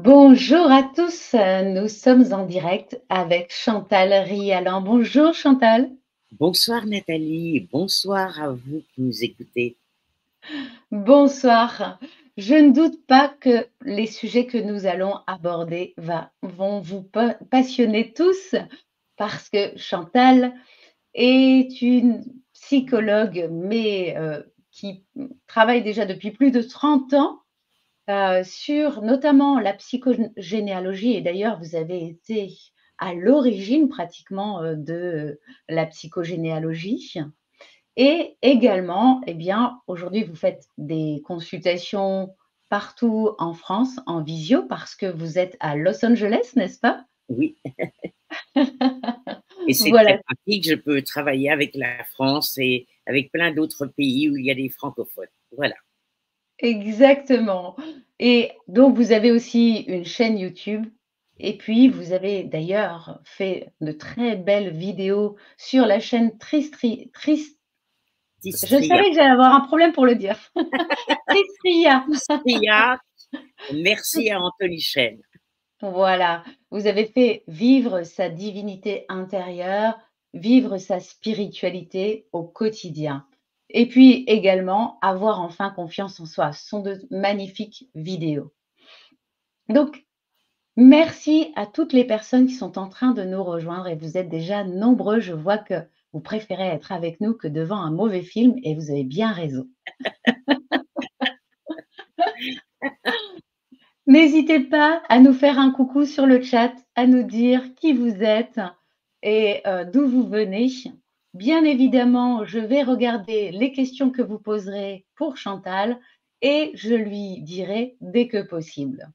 Bonjour à tous, nous sommes en direct avec Chantal Rialan. Bonjour Chantal. Bonsoir Nathalie, et bonsoir à vous qui nous écoutez. Bonsoir. Je ne doute pas que les sujets que nous allons aborder vont vous passionner tous parce que Chantal est une psychologue, mais qui travaille déjà depuis plus de 30 ans sur notamment la psychogénéalogie. Et d'ailleurs, vous avez été à l'origine pratiquement de la psychogénéalogie. Et également, eh bien, aujourd'hui, vous faites des consultations partout en France en visio parce que vous êtes à Los Angeles, n'est-ce pas? Oui, et c'est très Voilà, pratique, je peux travailler avec la France et avec plein d'autres pays où il y a des francophones. Voilà. exactement. Et donc, vous avez aussi une chaîne YouTube. Et puis, vous avez d'ailleurs fait de très belles vidéos sur la chaîne je Tistria. savais que j'allais avoir un problème pour le dire. Tristria. Tistria, merci à Anthony Chen. Voilà, vous avez fait vivre sa divinité intérieure, vivre sa spiritualité au quotidien. Et puis également, avoir enfin confiance en soi. Ce sont de magnifiques vidéos. Donc, merci à toutes les personnes qui sont en train de nous rejoindre et vous êtes déjà nombreux. Je vois que vous préférez être avec nous que devant un mauvais film et vous avez bien raison. N'hésitez pas à nous faire un coucou sur le chat, à nous dire qui vous êtes et d'où vous venez. Bien évidemment, je vais regarder les questions que vous poserez pour Chantal et je lui dirai dès que possible.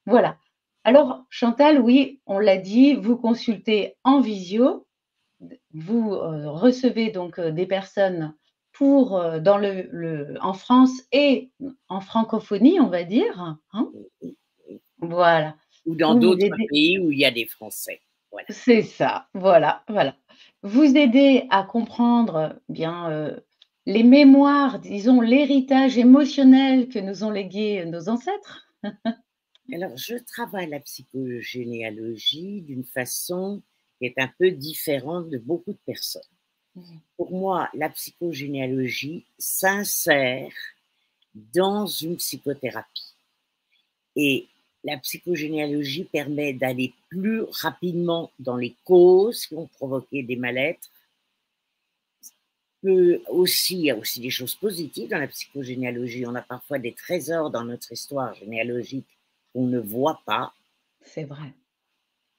Voilà. Alors, Chantal, oui, on l'a dit, vous consultez en visio, vous recevez donc des personnes pour en France et en francophonie, on va dire, hein. Voilà. Ou dans Vous vous d'autres aidez, pays où il y a des Français. Voilà. c'est ça, voilà, voilà. Vous aidez à comprendre bien les mémoires, disons l'héritage émotionnel que nous ont légué nos ancêtres. Alors, je travaille la psychogénéalogie d'une façon qui est un peu différente de beaucoup de personnes. Pour moi, la psychogénéalogie s'insère dans une psychothérapie. Et la psychogénéalogie permet d'aller plus rapidement dans les causes qui ont provoqué des mal-être. Il y a aussi des choses positives dans la psychogénéalogie. On a parfois des trésors dans notre histoire généalogique qu'on ne voit pas. C'est vrai.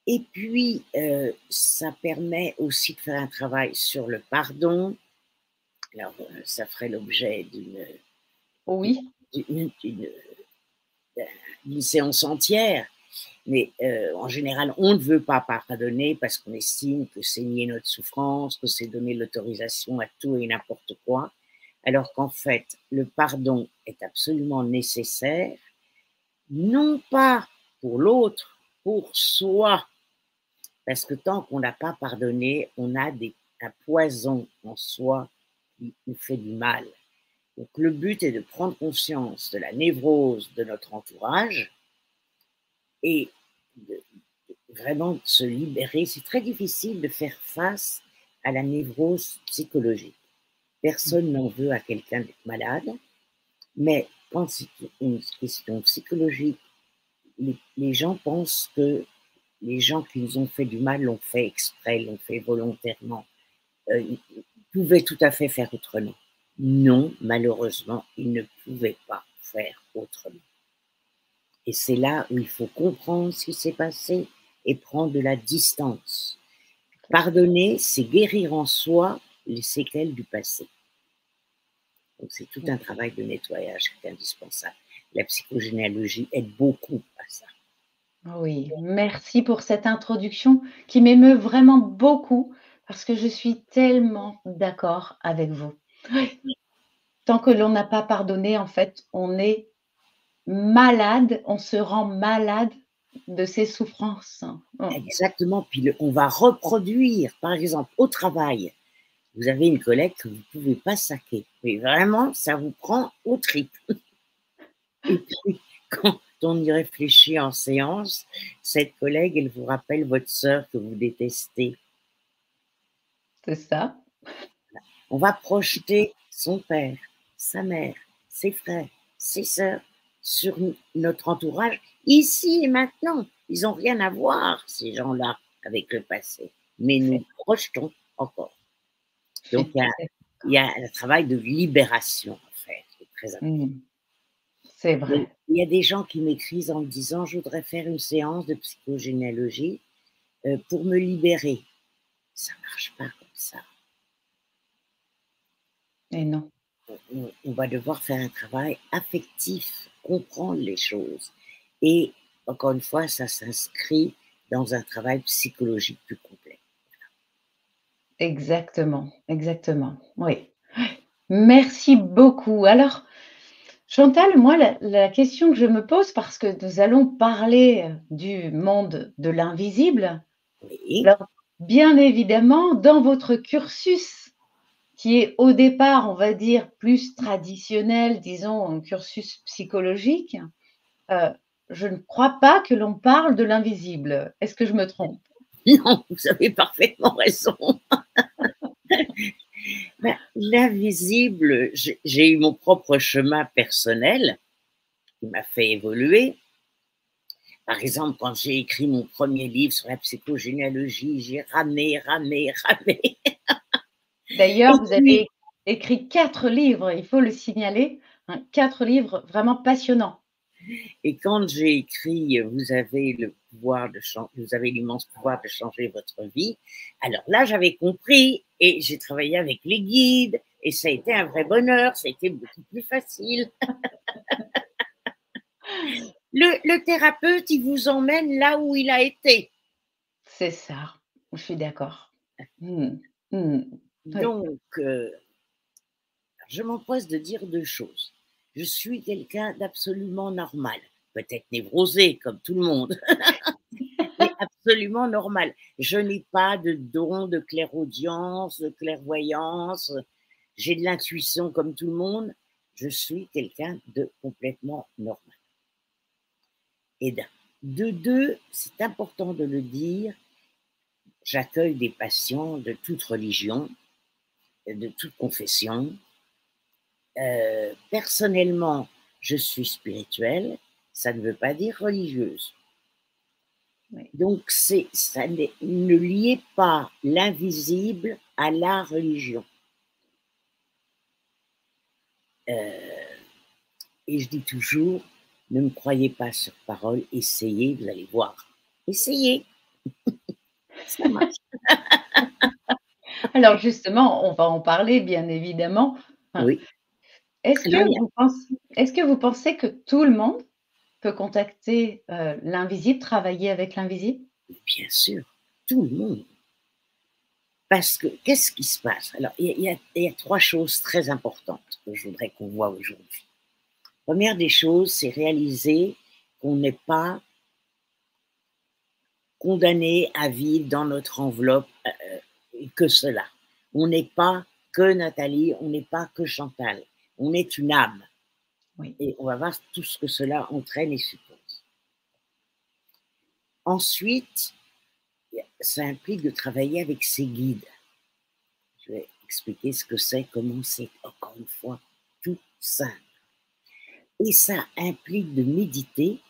Et puis, ça permet aussi de faire un travail sur le pardon. Alors, ça ferait l'objet Oui, d'une, d'une, d'une séance entière. Mais en général, on ne veut pas pardonner parce qu'on estime que c'est nier notre souffrance, que c'est donner l'autorisation à tout et n'importe quoi, alors qu'en fait, le pardon est absolument nécessaire, non pas pour l'autre, pour soi. Parce que tant qu'on n'a pas pardonné, on a un poison en soi qui nous fait du mal. Donc le but est de prendre conscience de la névrose de notre entourage et de vraiment de se libérer. C'est très difficile de faire face à la névrose psychologique. Personne n'en veut à quelqu'un d'être malade, mais quand c'est une question psychologique, les gens pensent que les gens qui nous ont fait du mal l'ont fait exprès, l'ont fait volontairement. Ils pouvaient tout à fait faire autrement. Non, malheureusement, ils ne pouvaient pas faire autrement. Et c'est là où il faut comprendre ce qui s'est passé et prendre de la distance. Pardonner, c'est guérir en soi les séquelles du passé. Donc c'est tout un travail de nettoyage qui est indispensable. La psychogénéalogie aide beaucoup à ça. oui. Merci pour cette introduction qui m'émeut vraiment beaucoup parce que je suis tellement d'accord avec vous. Oui. Tant que l'on n'a pas pardonné, en fait, on est malade, on se rend malade de ses souffrances. Oh, Exactement. Puis on va reproduire, par exemple, au travail. Vous avez une collègue que vous ne pouvez pas saquer. Mais vraiment, ça vous prend aux tripes. Et puis, on y réfléchit en séance, cette collègue, elle vous rappelle votre sœur que vous détestez. C'est ça. On va projeter son père, sa mère, ses frères, ses sœurs sur notre entourage, ici et maintenant. Ils n'ont rien à voir, ces gens-là, avec le passé. Mais nous projetons encore. Donc, il y a un travail de libération, en fait, qui est très important. C'est vrai. Il y a des gens qui m'écrivent en me disant « Je voudrais faire une séance de psychogénéalogie pour me libérer ». Ça ne marche pas comme ça. Et non. On va devoir faire un travail affectif, comprendre les choses. Et encore une fois, ça s'inscrit dans un travail psychologique plus complet. Exactement, exactement. Oui. Merci beaucoup. Alors, Chantal, moi, la question que je me pose, parce que nous allons parler du monde de l'invisible, Oui. alors, bien évidemment, dans votre cursus, qui est au départ, on va dire, plus traditionnel, disons, un cursus psychologique, je ne crois pas que l'on parle de l'invisible. Est-ce que je me trompe? Non, vous avez parfaitement raison. Ben, l'invisible, j'ai eu mon propre chemin personnel qui m'a fait évoluer. Par exemple, quand j'ai écrit mon premier livre sur la psychogénéalogie, j'ai ramé. D'ailleurs, vous avez écrit 4 livres, il faut le signaler, hein, 4 livres vraiment passionnants. Et quand j'ai écrit vous avez l'immense pouvoir de changer votre vie, alors là j'avais compris et j'ai travaillé avec les guides et ça a été un vrai bonheur, ça a été beaucoup plus facile. Le thérapeute, il vous emmène là où il a été. C'est ça, je suis d'accord. Mmh. Mmh. Oui. Donc, je m'empresse de dire 2 choses. Je suis quelqu'un d'absolument normal, peut-être névrosé comme tout le monde, mais absolument normal. Je n'ai pas de don de clairaudience, de clairvoyance, j'ai de l'intuition comme tout le monde. Je suis quelqu'un de complètement normal. Et de 2, c'est important de le dire, j'accueille des patients de toute religion, de toute confession. Personnellement, je suis spirituelle, ça ne veut pas dire religieuse. Oui. Donc, ne liez pas l'invisible à la religion. Et je dis toujours, ne me croyez pas sur parole, essayez, vous allez voir. Essayez, ça marche. Alors justement, on va en parler bien évidemment. Hein, Oui. Alors, est-ce que vous pensez que tout le monde peut contacter, l'invisible, travailler avec l'invisible? bien sûr, tout le monde. Parce que qu'est-ce qui se passe? Alors, il y a 3 choses très importantes que je voudrais qu'on voit aujourd'hui. Première des choses, c'est réaliser qu'on n'est pas condamné à vivre dans notre enveloppe que cela. On n'est pas que Nathalie, on n'est pas que Chantal. On est une âme. Oui. Et on va voir tout ce que cela entraîne et suppose. Ensuite, ça implique de travailler avec ses guides. Je vais expliquer ce que c'est, comment c'est, encore une fois, tout simple. Et ça implique de méditer,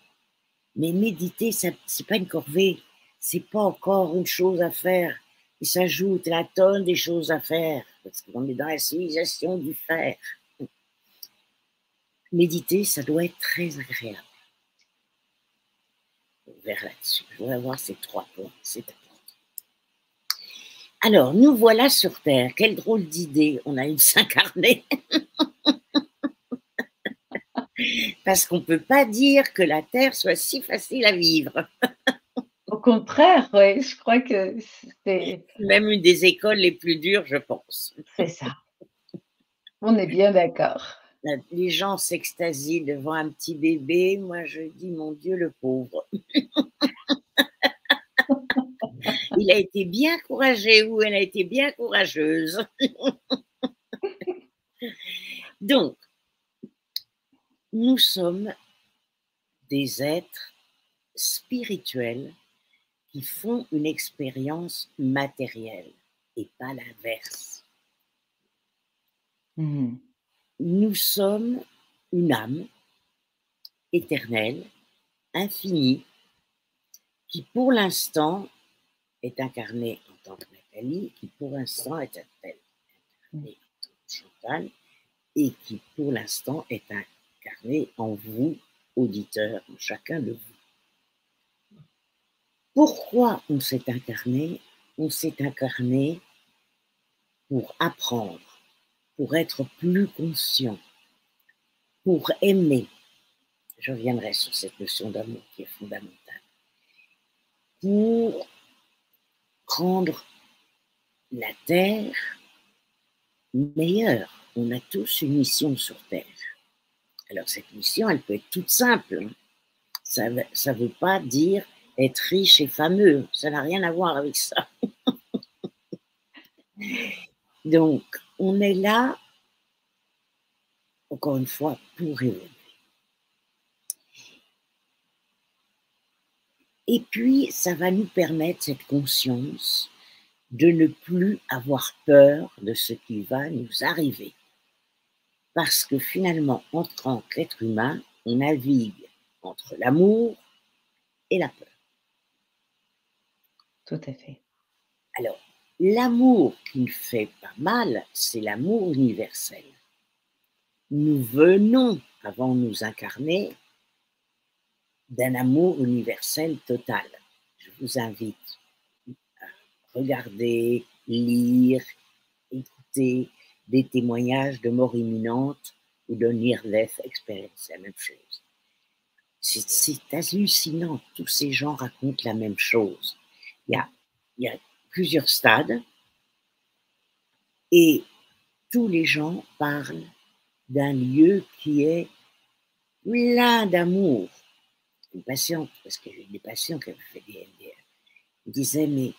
mais méditer, ce n'est pas une corvée, c'est pas encore une chose à faire. Il s'ajoute la tonne des choses à faire, parce qu'on est dans la civilisation du faire. Méditer, ça doit être très agréable. On verra là-dessus. Je voudrais voir ces 3 points, c'est important. Alors, nous voilà sur Terre. Quelle drôle d'idée, on a eu de s'incarner. Parce qu'on ne peut pas dire que la Terre soit si facile à vivre. Au contraire, oui, je crois que c'est Même une des écoles les plus dures, je pense. ça. On est bien d'accord. Les gens s'extasient devant un petit bébé. Moi, je dis, mon Dieu, le pauvre. Il a été bien courageux ou elle a été bien courageuse. Donc, nous sommes des êtres spirituels qui font une expérience matérielle et pas l'inverse. Nous sommes une âme éternelle, infinie, qui pour l'instant est incarnée en tant que Nathalie, qui pour l'instant est incarnée en tant que Chantal, et qui pour l'instant est incarnée en vous, auditeurs, en chacun de vous. Pourquoi on s'est incarné? On s'est incarné pour apprendre, pour être plus conscient, pour aimer. Je reviendrai sur cette notion d'amour qui est fondamentale. Pour rendre la Terre meilleure. On a tous une mission sur Terre. Alors cette mission, elle peut être toute simple. Ça ne veut pas dire être riche et fameux. Ça n'a rien à voir avec ça. Donc, on est là, encore une fois, pour évoluer. Et puis, ça va nous permettre, cette conscience, de ne plus avoir peur de ce qui va nous arriver. Parce que finalement, en tant qu'être humain, on navigue entre l'amour et la peur. Tout à fait. Alors, l'amour qui ne fait pas mal, c'est l'amour universel. Nous venons, avant de nous incarner, d'un amour universel total. Je vous invite à regarder, lire, écouter des témoignages de mort imminente ou de near-death experience, c'est la même chose. C'est hallucinant, tous ces gens racontent la même chose. Il y a plusieurs stades et tous les gens parlent d'un lieu qui est plein d'amour. Une patiente, parce que j'ai des patients qui avaient fait des MDR, disaient, mais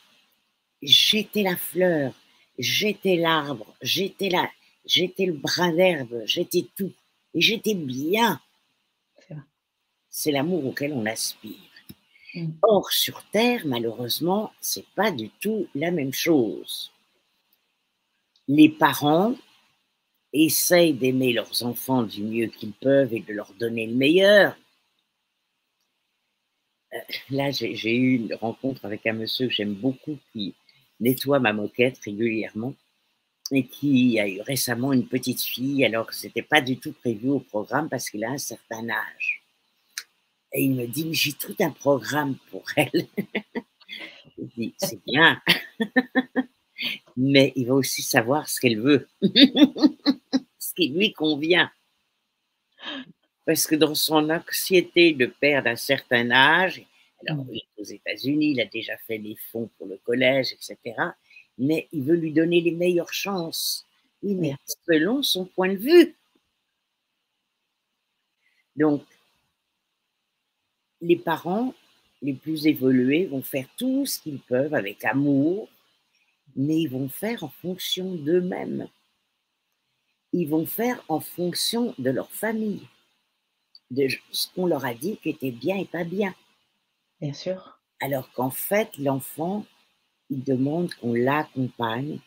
j'étais la fleur, j'étais l'arbre, j'étais le brin d'herbe, j'étais tout, et j'étais bien. C'est l'amour auquel on aspire. Or, sur Terre, malheureusement, c'est pas du tout la même chose. Les parents essayent d'aimer leurs enfants du mieux qu'ils peuvent et de leur donner le meilleur. Là, j'ai eu une rencontre avec un monsieur que j'aime beaucoup qui nettoie ma moquette régulièrement et qui a eu récemment une petite fille alors que c'était pas du tout prévu au programme parce qu'il a un certain âge. Et il me dit, mais j'ai tout un programme pour elle. Je dis, c'est bien, mais il va aussi savoir ce qu'elle veut, ce qui lui convient. Parce que dans son anxiété de père d'un certain âge, alors il est aux États-Unis, il a déjà fait des fonds pour le collège, etc. Mais il veut lui donner les meilleures chances. Oui, mais selon son point de vue. Donc, les parents les plus évolués vont faire tout ce qu'ils peuvent avec amour, mais ils vont faire en fonction d'eux-mêmes. Ils vont faire en fonction de leur famille, de ce qu'on leur a dit qui était bien et pas bien. Bien sûr. Alors qu'en fait, l'enfant, il demande qu'on l'accompagne.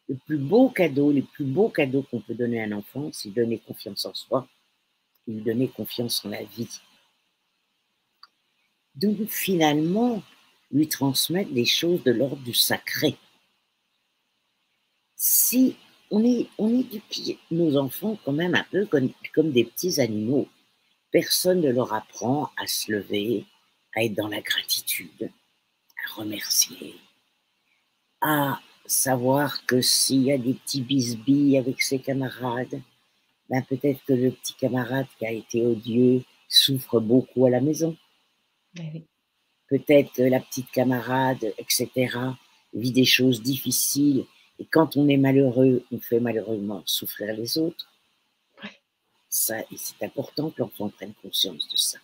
Le plus beau cadeau, les plus beaux cadeaux qu'on peut donner à un enfant, c'est donner confiance en soi et lui donner confiance en la vie. Donc finalement, lui transmettre des choses de l'ordre du sacré. Si on éduque nos enfants quand même un peu comme des petits animaux, personne ne leur apprend à se lever, à être dans la gratitude, à remercier, à savoir que s'il y a des petits bisbilles avec ses camarades, ben peut-être que le petit camarade qui a été odieux souffre beaucoup à la maison. Oui. Peut-être que la petite camarade, etc., vit des choses difficiles et quand on est malheureux, on fait malheureusement souffrir les autres. Oui. Ça, et c'est important que l'enfant prenne conscience de ça.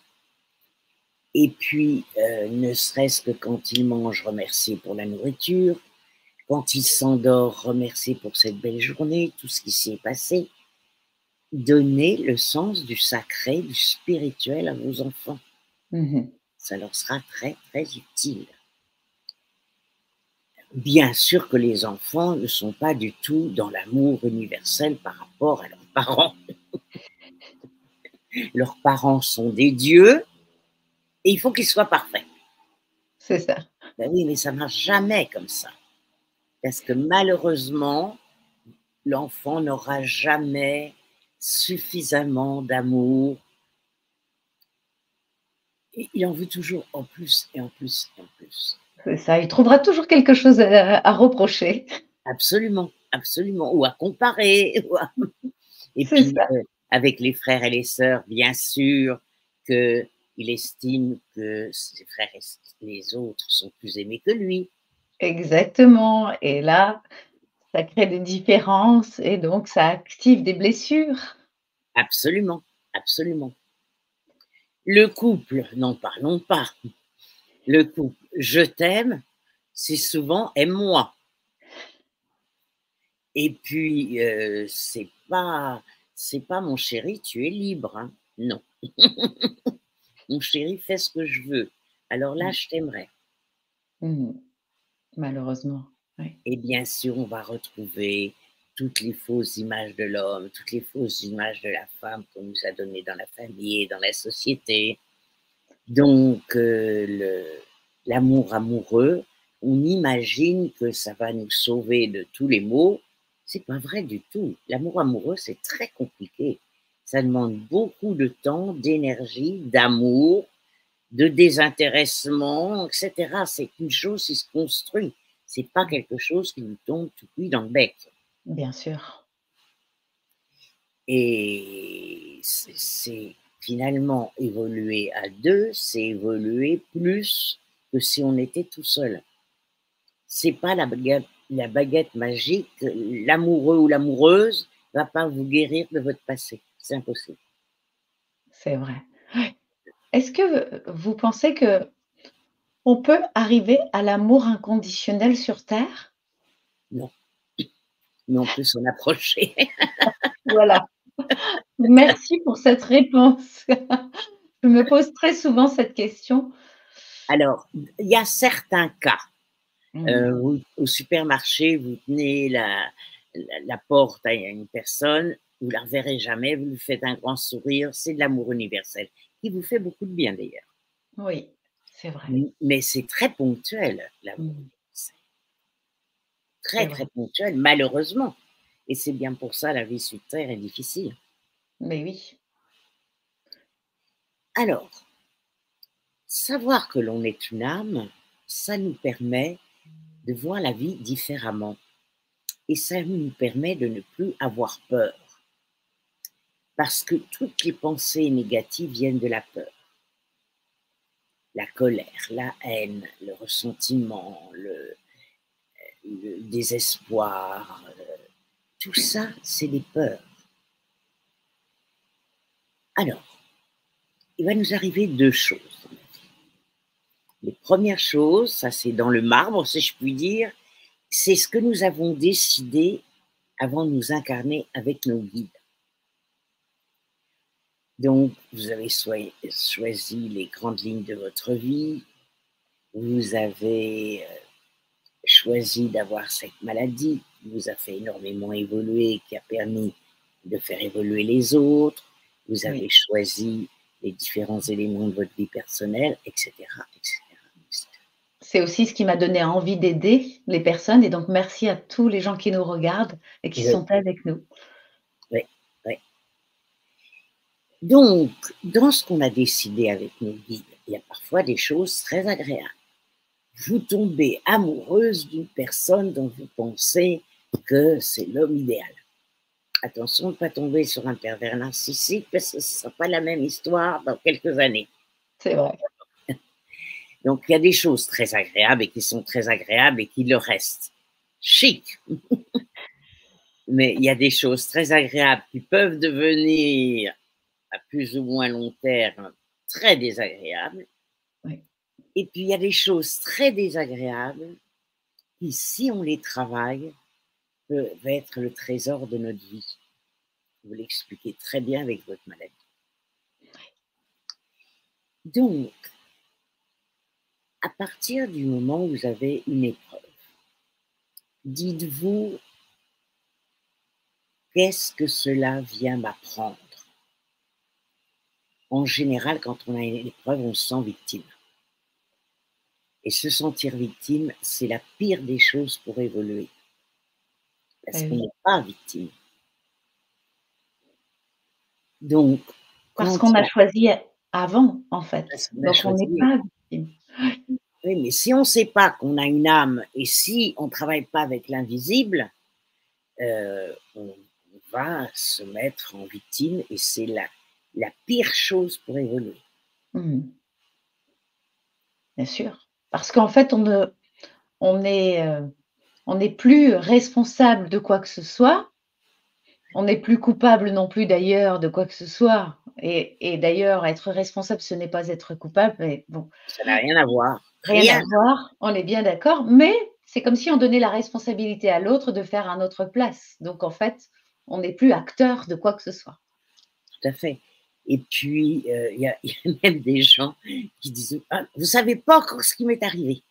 Et puis, ne serait-ce que quand il mange, remercier pour la nourriture. Quand il s'endort, remercier pour cette belle journée, tout ce qui s'y est passé. Donnez le sens du sacré, du spirituel à vos enfants. Ça leur sera très, très utile. Bien sûr que les enfants ne sont pas du tout dans l'amour universel par rapport à leurs parents. Leurs parents sont des dieux et il faut qu'ils soient parfaits. C'est ça. Ben oui, mais ça ne marche jamais comme ça. Parce que malheureusement, l'enfant n'aura jamais suffisamment d'amour. Et il en veut toujours en plus et en plus et en plus. C'est ça. Il trouvera toujours quelque chose à reprocher. Absolument, absolument. Ou à comparer. Et C'est puis, ça. avec les frères et les sœurs, bien sûr qu'il estime que ses frères et les autres sont plus aimés que lui. Exactement. Et là, ça crée des différences et donc ça active des blessures. Absolument, absolument. Le couple, n'en parlons pas. Le couple, je t'aime, c'est souvent aime-moi. Et puis, c'est pas mon chéri, tu es libre. Hein. Non. Mon chéri, fais ce que je veux. Alors là, Mmh. je t'aimerais. Malheureusement, oui. Et bien sûr, on va retrouver toutes les fausses images de l'homme, toutes les fausses images de la femme qu'on nous a données dans la famille et dans la société. Donc, l'amour amoureux, on imagine que ça va nous sauver de tous les maux. C'est pas vrai du tout. L'amour amoureux, c'est très compliqué. Ça demande beaucoup de temps, d'énergie, d'amour, de désintéressement, etc. C'est une chose qui se construit. C'est pas quelque chose qui nous tombe tout cuit dans le bec. Bien sûr. Et c'est finalement évoluer à deux, c'est évoluer plus que si on était tout seul. C'est pas la baguette magique, l'amoureux ou l'amoureuse va pas vous guérir de votre passé. C'est impossible. C'est vrai. Ouais. Est-ce que vous pensez que on peut arriver à l'amour inconditionnel sur terre? Non, mais on peut s'en approcher. Voilà. Merci pour cette réponse. Je me pose très souvent cette question. Alors, il y a certains cas. Mmh. Au supermarché, vous tenez la porte à une personne, vous la reverrez jamais, vous lui faites un grand sourire, c'est de l'amour universel, qui vous fait beaucoup de bien d'ailleurs. Oui, c'est vrai. Mais c'est très ponctuel, l'amour Mmh. universel. C'est Très, vrai. très ponctuel, malheureusement. Et c'est bien pour ça la vie sur terre est difficile. Mais oui. Alors, savoir que l'on est une âme, ça nous permet de voir la vie différemment. Et ça nous permet de ne plus avoir peur. Parce que toutes les pensées négatives viennent de la peur. La colère, la haine, le ressentiment, le désespoir, tout ça, c'est des peurs. Alors, il va nous arriver deux choses. Les premières choses, ça c'est dans le marbre, si je puis dire, c'est ce que nous avons décidé avant de nous incarner avec nos guides. Donc, vous avez choisi les grandes lignes de votre vie, vous avez choisi d'avoir cette maladie qui vous a fait énormément évoluer, qui a permis de faire évoluer les autres, vous avez Oui. choisi les différents éléments de votre vie personnelle, etc., etc., etc. C'est aussi ce qui m'a donné envie d'aider les personnes et donc merci à tous les gens qui nous regardent et qui Oui, sont avec nous. oui, oui. Donc, dans ce qu'on a décidé avec nos guides, il y a parfois des choses très agréables. Vous tombez amoureuse d'une personne dont vous pensez que c'est l'homme idéal. Attention de ne pas tomber sur un pervers narcissique parce que ce ne sera pas la même histoire dans quelques années. C'est vrai. Donc, il y a des choses très agréables et qui sont très agréables et qui le restent. Chic. Mais il y a des choses très agréables qui peuvent devenir, à plus ou moins long terme, très désagréables. Oui. Et puis, il y a des choses très désagréables qui, si on les travaille, peuvent être le trésor de notre vie. Vous l'expliquez très bien avec votre maladie. Donc, à partir du moment où vous avez une épreuve, dites-vous, qu'est-ce que cela vient m'apprendre? En général, quand on a une épreuve, on se sent victime. Et se sentir victime, c'est la pire des choses pour évoluer. Parce qu'on Oui. n'est pas victime. Donc, Parce quand qu'on il a y a choisi avant, en fait. parce qu'on a Donc on n'est choisi, pas victime. oui, mais si on ne sait pas qu'on a une âme et si on ne travaille pas avec l'invisible, on va se mettre en victime et c'est la pire chose pour évoluer. Mmh. Bien sûr. Parce qu'en fait, on est, on n'est plus responsable de quoi que ce soit. On n'est plus coupable non plus d'ailleurs de quoi que ce soit. Et d'ailleurs, être responsable, ce n'est pas être coupable, mais bon, Ça n'a rien à voir. rien à Rien. voir, on est bien d'accord, mais c'est comme si on donnait la responsabilité à l'autre de faire à notre place. Donc en fait, on n'est plus acteur de quoi que ce soit. Tout à fait. Et puis, il y a même des gens qui disent: «Ah, vous savez pas encore ce qui m'est arrivé».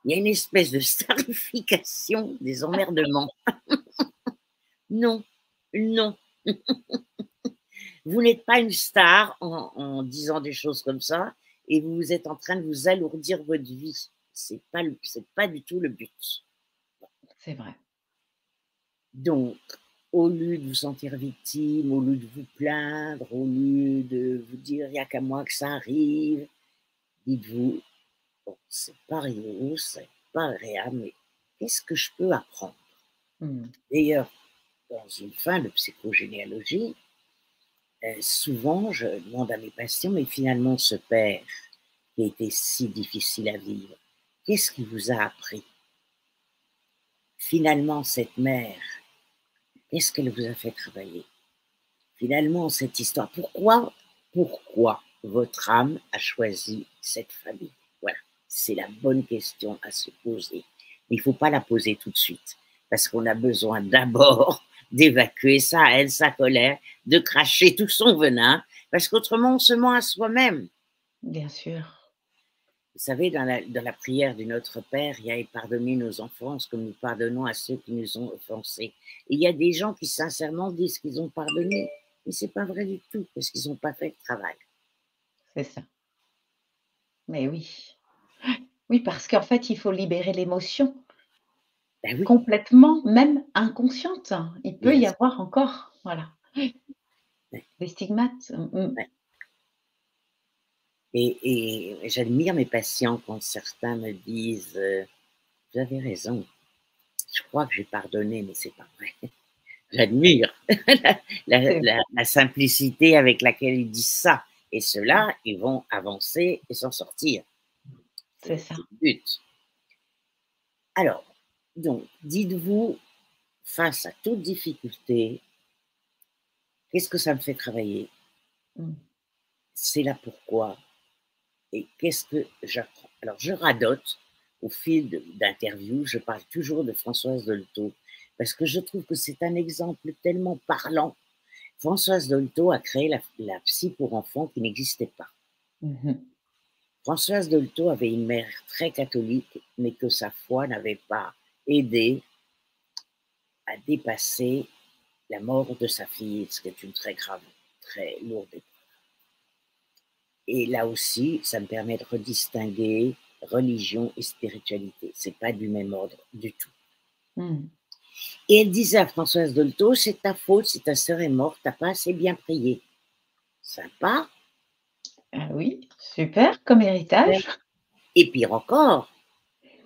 Il y a une espèce de starification des emmerdements. Non, non, vous n'êtes pas une star en disant des choses comme ça et vous êtes en train de vous alourdir votre vie. C'est pas du tout le but. C'est vrai. Donc, au lieu de vous sentir victime, au lieu de vous plaindre, au lieu de vous dire: «Il n'y a qu'à moi que ça arrive», dites-vous: «Bon, c'est pas rigolo, c'est pas agréable, mais qu'est-ce que je peux apprendre?» Mmh. D'ailleurs, dans une fin de psychogénéalogie, souvent je demande à mes patients: «Mais finalement ce père qui a été si difficile à vivre, qu'est-ce qu'il vous a appris? Finalement cette mère, qu'est-ce qu'elle vous a fait travailler? Finalement cette histoire, pourquoi votre âme a choisi cette famille?» Voilà, c'est la bonne question à se poser. Mais il ne faut pas la poser tout de suite, parce qu'on a besoin d'abord d'évacuer ça, elle, sa colère, de cracher tout son venin, parce qu'autrement on se ment à soi-même. Bien sûr. Vous savez, dans la prière du Notre Père, il y a: «Et pardonnez nos offenses comme nous pardonnons à ceux qui nous ont offensés». Et il y a des gens qui sincèrement disent qu'ils ont pardonné, mais c'est pas vrai du tout, parce qu'ils n'ont pas fait le travail. C'est ça. Mais oui. Oui, parce qu'en fait, il faut libérer l'émotion Ben oui, complètement, même inconsciente. Il peut y yes, avoir encore, voilà, ouais, des stigmates. Mmh. ouais. Et j'admire mes patients quand certains me disent: «Vous avez raison, je crois que j'ai pardonné, mais c'est pas vrai». J'admire C'est vrai, la simplicité avec laquelle ils disent ça et mmh, ceux-là, ils vont avancer et s'en sortir. c'est C'est ça. le but. Alors, donc, dites-vous, face à toute difficulté, qu'est-ce que ça me fait travailler? Mmh. C'est là pourquoi et qu'est-ce que j'apprends? Alors, je radote au fil d'interviews, je parle toujours de Françoise Dolto parce que je trouve que c'est un exemple tellement parlant. Françoise Dolto a créé la psy pour enfants qui n'existait pas. Mmh mh. Françoise Dolto avait une mère très catholique, mais que sa foi n'avait pas aidé à dépasser la mort de sa fille, ce qui est une très grave, très lourde épreuve. Et là aussi, ça me permet de redistinguer religion et spiritualité. C'est pas du même ordre du tout. Mmh. Et elle disait à Françoise Dolto: «C'est ta faute si ta sœur est morte, t'as pas assez bien prié». Sympa, Ah oui, super comme ouais. héritage. Et pire encore,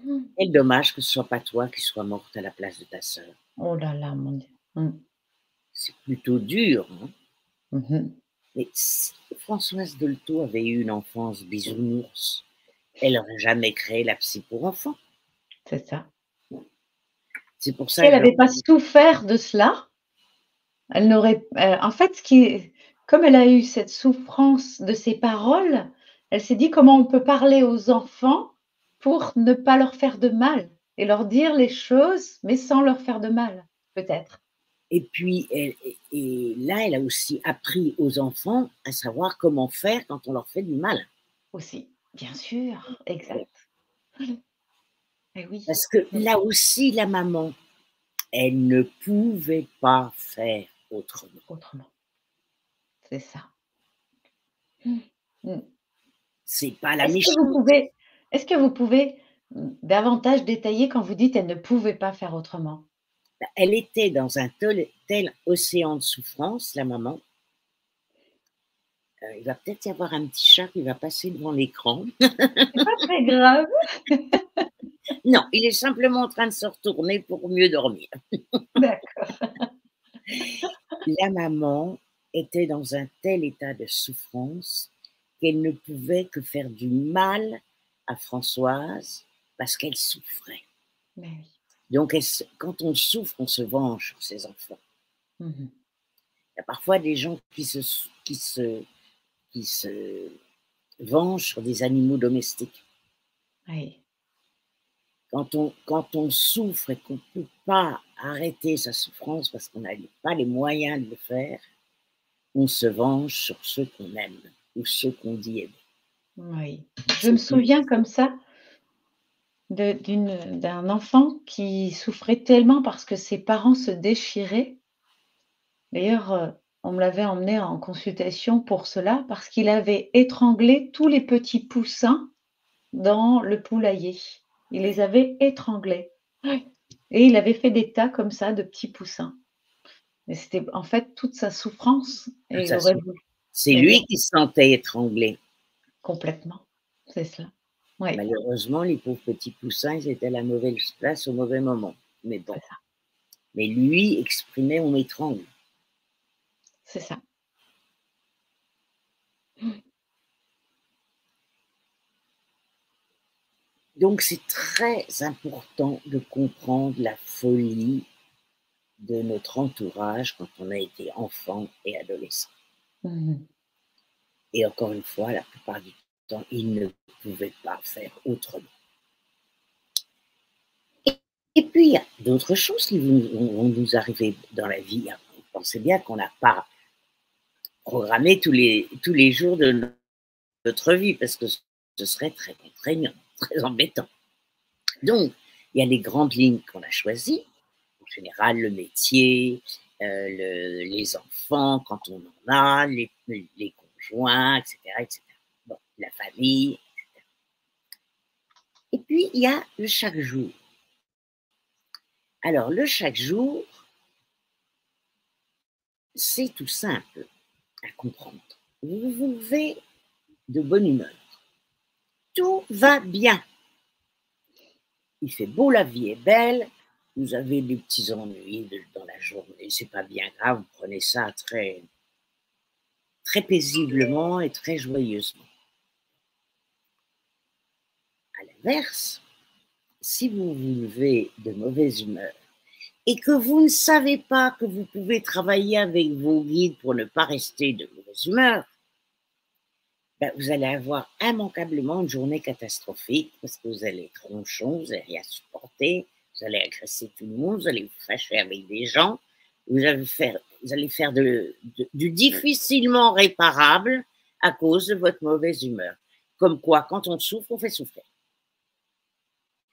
Mmh. quel dommage que ce soit pas toi qui sois morte à la place de ta sœur. Oh là là, mon Dieu. Mmh. C'est plutôt dur, hein. Mmh mh. Mais si Françoise Dolto avait eu une enfance bisounours, elle n'aurait jamais créé la psy pour enfants. C'est ça. C'est pour Si ça elle que je avait pas souffert de cela, elle n'aurait en fait, ce qui est comme elle a eu cette souffrance de ces paroles, elle s'est dit: «Comment on peut parler aux enfants pour ne pas leur faire de mal et leur dire les choses, mais sans leur faire de mal?» peut-être. Et puis, et là, elle a aussi appris aux enfants à savoir comment faire quand on leur fait du mal. Aussi, bien sûr, exact. Eh oui. Parce que Mmh. là aussi, la maman, elle ne pouvait pas faire autrement. Autrement, c'est ça. Mmh. Mmh. C'est pas la Est-ce que vous méchante. pouvez est-ce que vous pouvez, davantage détailler quand vous dites: «Elle ne pouvait pas faire autrement»? Elle était dans un tel océan de souffrance, la maman. Il va peut-être y avoir un petit chat qui va passer devant l'écran. C'est pas très grave. Non, il est simplement en train de se retourner pour mieux dormir. D'accord. La maman était dans un tel état de souffrance qu'elle ne pouvait que faire du mal à Françoise parce qu'elle souffrait. Mais oui. Donc quand on souffre, on se venge sur ses enfants. Mmh. Il y a parfois des gens qui se vengent sur des animaux domestiques. Oui, Quand on souffre et qu'on ne peut pas arrêter sa souffrance parce qu'on n'a pas les moyens de le faire, on se venge sur ceux qu'on aime ou ceux qu'on dit aimer. oui. Je me souviens comme ça d'un enfant qui souffrait tellement parce que ses parents se déchiraient. D'ailleurs, on me l'avait emmené en consultation pour cela, parce qu'il avait étranglé tous les petits poussins dans le poulailler. Il les avait étranglés. Ouais, et il avait fait des tas comme ça de petits poussins. Mais c'était en fait toute sa souffrance et il Ça, aurait voulu c'est et oui, lui qui se sentait étranglé. complètement, c'est cela. Oui, Malheureusement, les pauvres petits poussins, ils étaient à la mauvaise place au mauvais moment. Mais bon, c'est ça, mais lui exprimait: «On m'étrangle». c'est ça. Donc c'est très important de comprendre la folie de notre entourage quand on a été enfant et adolescent. Mmh mh. Et encore une fois, la plupart du temps, ils ne pouvaient pas faire autrement. Et puis, il y a d'autres choses qui vont nous arriver dans la vie. Vous pensez bien qu'on n'a pas programmé tous les jours de notre vie parce que ce serait très contraignant, très embêtant. Donc, il y a les grandes lignes qu'on a choisies. En général, le métier, les enfants, quand on en a, les conjoints, etc., etc. Bon, la famille. Et puis, il y a le chaque jour. Alors, le chaque jour, c'est tout simple à comprendre. Vous vous levez de bonne humeur. Tout va bien. Il fait beau, la vie est belle. Vous avez des petits ennuis dans la journée. C'est pas bien grave. Vous prenez ça très, très paisiblement et très joyeusement. À l'inverse, si vous vous levez de mauvaise humeur et que vous ne savez pas que vous pouvez travailler avec vos guides pour ne pas rester de mauvaise humeur, ben, vous allez avoir immanquablement une journée catastrophique parce que vous allez être ronchon, vous n'allez rien supporter, vous allez agresser tout le monde, vous allez vous fâcher avec des gens, vous allez faire du difficilement réparable à cause de votre mauvaise humeur. Comme quoi, quand on souffre, on fait souffrir.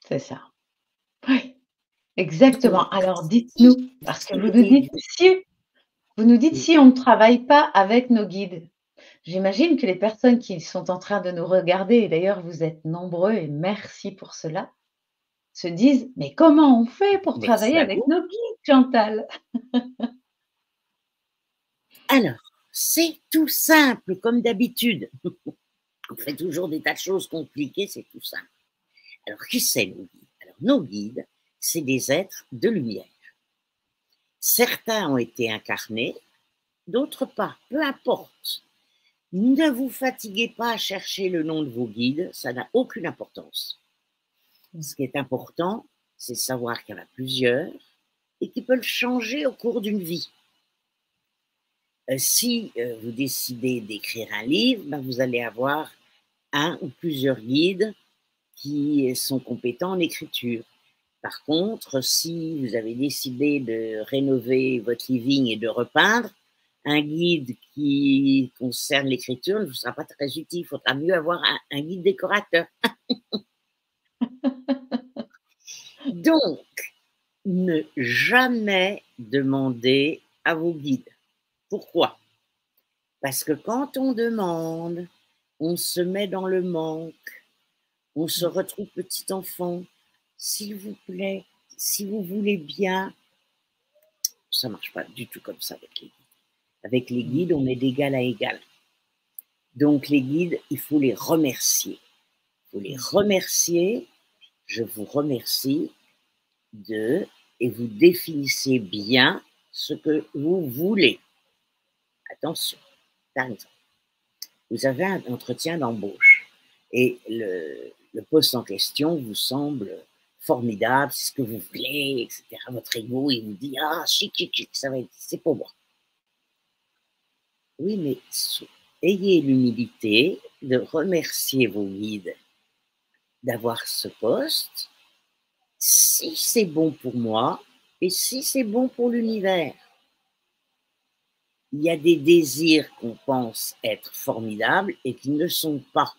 C'est ça. Oui, exactement. Donc, Alors dites-nous, si parce que vous aidez vous nous dites: «Si on ne travaille pas avec nos guides». J'imagine que les personnes qui sont en train de nous regarder, et d'ailleurs vous êtes nombreux et merci pour cela, se disent: «Mais comment on fait pour merci travailler à avec vous. nos guides, Chantal?» Alors, c'est tout simple, comme d'habitude. On fait toujours des tas de choses compliquées, c'est tout simple. Alors, qui c'est nos guides? Alors, nos guides, c'est des êtres de lumière. Certains ont été incarnés, d'autres pas, peu importe. Ne vous fatiguez pas à chercher le nom de vos guides, ça n'a aucune importance. Ce qui est important, c'est de savoir qu'il y en a plusieurs et qui peuvent changer au cours d'une vie. Si vous décidez d'écrire un livre, ben, vous allez avoir un ou plusieurs guides qui sont compétents en écriture. Par contre, si vous avez décidé de rénover votre living et de repeindre, un guide qui concerne l'écriture ne vous sera pas très utile. Il faudra mieux avoir un guide décorateur. Donc, ne jamais demander à vos guides. Pourquoi? Parce que quand on demande, on se met dans le manque, on se retrouve petit enfant. S'il vous plaît, si vous voulez bien, ça ne marche pas du tout comme ça avec les guides. Avec les guides, on est d'égal à égal. Donc les guides, il faut les remercier. Il faut les remercier. Je vous remercie et vous définissez bien ce que vous voulez. Attention, par exemple, vous avez un entretien d'embauche et le poste en question vous semble formidable, c'est ce que vous voulez, etc. Votre ego, il vous dit « Ah, chic, ça va être, c'est pour moi. » Oui, mais ayez l'humilité de remercier vos guides d'avoir ce poste, si c'est bon pour moi et si c'est bon pour l'univers. Il y a des désirs qu'on pense être formidables et qui ne le sont pas.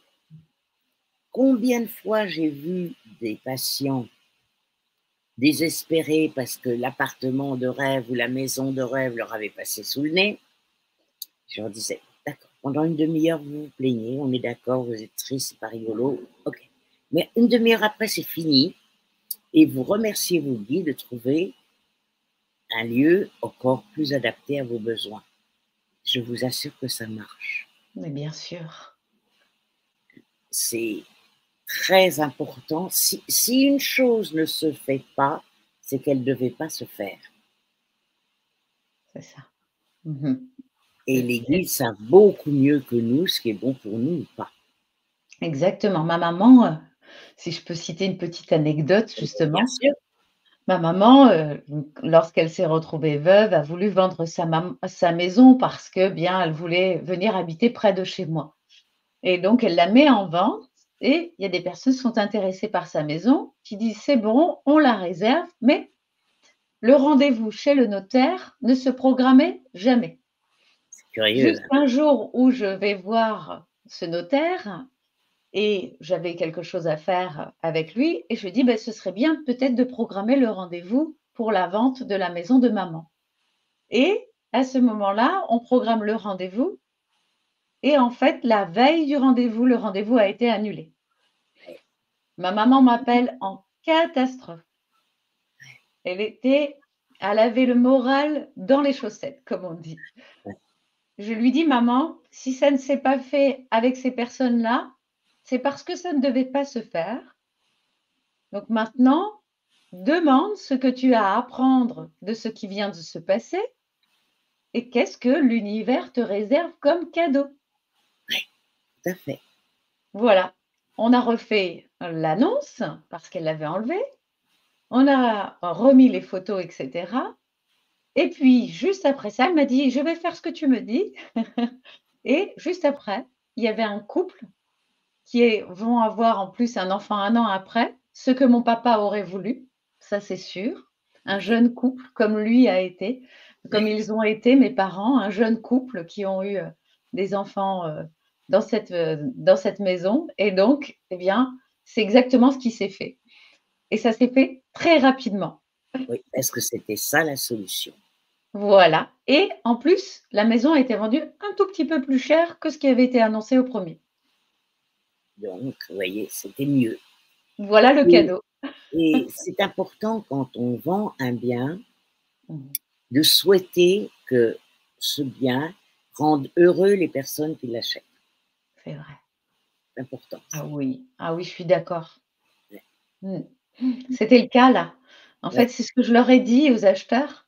Combien de fois j'ai vu des patients désespérés parce que l'appartement de rêve ou la maison de rêve leur avait passé sous le nez. Je leur disais, d'accord, pendant une demi-heure, vous vous plaignez, on est d'accord, vous êtes triste, c'est pas rigolo, ok. Mais une demi-heure après, c'est fini et vous remerciez vos guides de trouver un lieu encore plus adapté à vos besoins. Je vous assure que ça marche. Mais bien sûr. C'est très important. Si une chose ne se fait pas, c'est qu'elle ne devait pas se faire. C'est ça. Mmh. Et les guides savent beaucoup mieux que nous ce qui est bon pour nous ou pas. Exactement. Ma maman, si je peux citer une petite anecdote Bien justement, sûr. ma maman, lorsqu'elle s'est retrouvée veuve, a voulu vendre sa maison parce que, bien, elle voulait venir habiter près de chez moi et donc elle la met en vente et il y a des personnes qui sont intéressées par sa maison qui disent: «C'est bon, on la réserve», mais le rendez-vous chez le notaire ne se programmait jamais. C'est curieux. Jusqu'un jour où je vais voir ce notaire et j'avais quelque chose à faire avec lui et je lui dis: «Beh, ce serait bien peut-être de programmer le rendez-vous pour la vente de la maison de maman» et à ce moment-là, on programme le rendez-vous et en fait, la veille du rendez-vous, le rendez-vous a été annulé. Ma maman m'appelle en catastrophe. Elle avait le moral dans les chaussettes, comme on dit. Je lui dis: «Maman, si ça ne s'est pas fait avec ces personnes-là, c'est parce que ça ne devait pas se faire. Donc maintenant, demande ce que tu as à apprendre de ce qui vient de se passer et qu'est-ce que l'univers te réserve comme cadeau?» Tout à fait. Voilà, on a refait l'annonce parce qu'elle l'avait enlevée, on a remis les photos et cetera et puis juste après ça, elle m'a dit: «Je vais faire ce que tu me dis» et juste après, il y avait un couple vont avoir en plus un enfant 1 an après, ce que mon papa aurait voulu, ça c'est sûr. Un jeune couple comme lui a été, comme ils ont été mes parents, un jeune couple qui ont eu, des enfants, dans cette maison et donc eh bien, c'est exactement ce qui s'est fait et ça s'est fait très rapidement. Oui, parce que c'était ça la solution. Voilà et en plus, la maison a été vendue un tout petit peu plus cher que ce qui avait été annoncé au premier. Donc, vous voyez, c'était mieux. Voilà le Et, cadeau. et c'est important quand on vend un bien Mmh. de souhaiter que ce bien rende heureux les personnes qui l'achètent. C'est vrai. C'est important. Ah oui, je suis d'accord. Ouais. Mmh. C'était le cas là. En fait, Ouais. c'est ce que je leur ai dit aux acheteurs,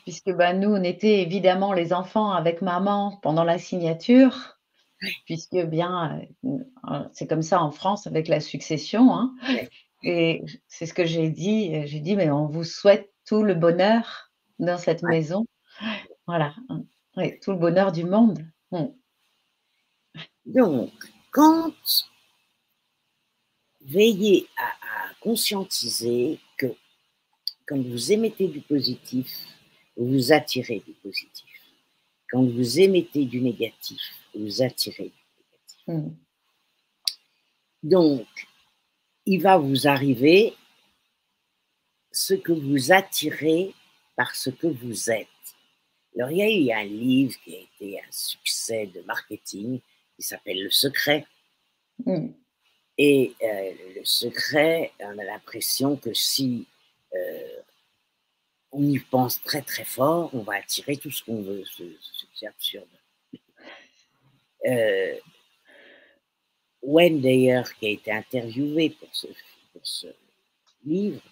puisque, bah, nous, on était évidemment les enfants avec maman pendant la signature, puisque bien, c'est comme ça en France avec la succession, hein Ouais. et c'est ce que j'ai dit: «Mais on vous souhaite tout le bonheur dans cette Ouais. maison». Voilà, oui, tout le bonheur du monde. Mmh. Donc, quand veillez à conscientiser que quand vous émettez du positif, vous attirez du positif. Quand vous émettez du négatif, vous attirez du négatif. Donc, il va vous arriver ce que vous attirez par ce que vous êtes. Alors, il y a un livre qui a été un succès de marketing qui s'appelle Le Secret. Et Le Secret, on a l'impression que si on y pense très très fort, on va attirer tout ce qu'on veut. C'est absurde. Wayne Dyer, qui a été interviewé pour ce livre,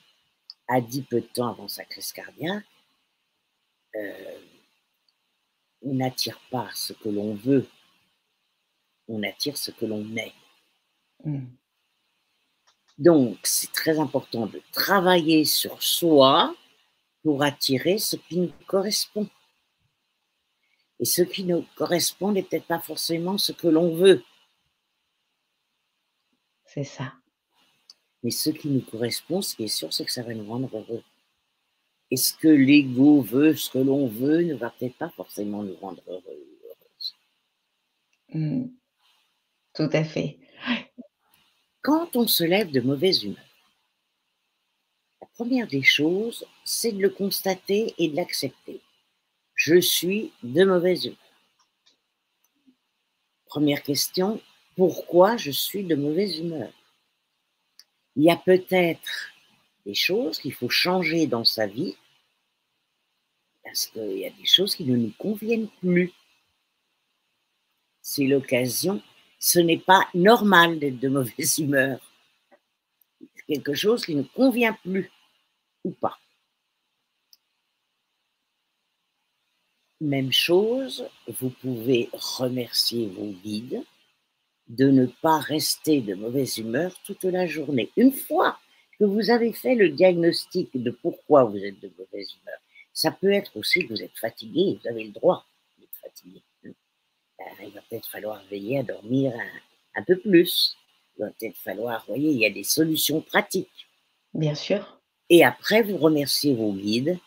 a dit peu de temps avant sa crise cardiaque, on n'attire pas ce que l'on veut, on attire ce que l'on est. Donc, c'est très important de travailler sur soi pour attirer ce qui nous correspond. Et ce qui nous correspond n'est peut-être pas forcément ce que l'on veut. C'est ça. Mais ce qui nous correspond, ce qui est sûr, c'est que ça va nous rendre heureux. Et ce que l'ego veut, ce que l'on veut, ne va peut-être pas forcément nous rendre heureux ou heureuses. Tout à fait. Quand on se lève de mauvaise humeur, la première des choses, c'est de le constater et de l'accepter. Je suis de mauvaise humeur. Première question, pourquoi je suis de mauvaise humeur? Il y a peut-être des choses qu'il faut changer dans sa vie parce qu'il y a des choses qui ne nous conviennent plus. C'est l'occasion. Ce n'est pas normal d'être de mauvaise humeur. C'est quelque chose qui ne convient plus ou pas. Même chose, vous pouvez remercier vos guides de ne pas rester de mauvaise humeur toute la journée. Une fois que vous avez fait le diagnostic de pourquoi vous êtes de mauvaise humeur, ça peut être aussi que vous êtes fatigué, vous avez le droit d'être fatigué. Il va peut-être falloir veiller à dormir un peu plus. Il va peut-être falloir, vous voyez, il y a des solutions pratiques. Bien sûr. Et après, vous remerciez vos guides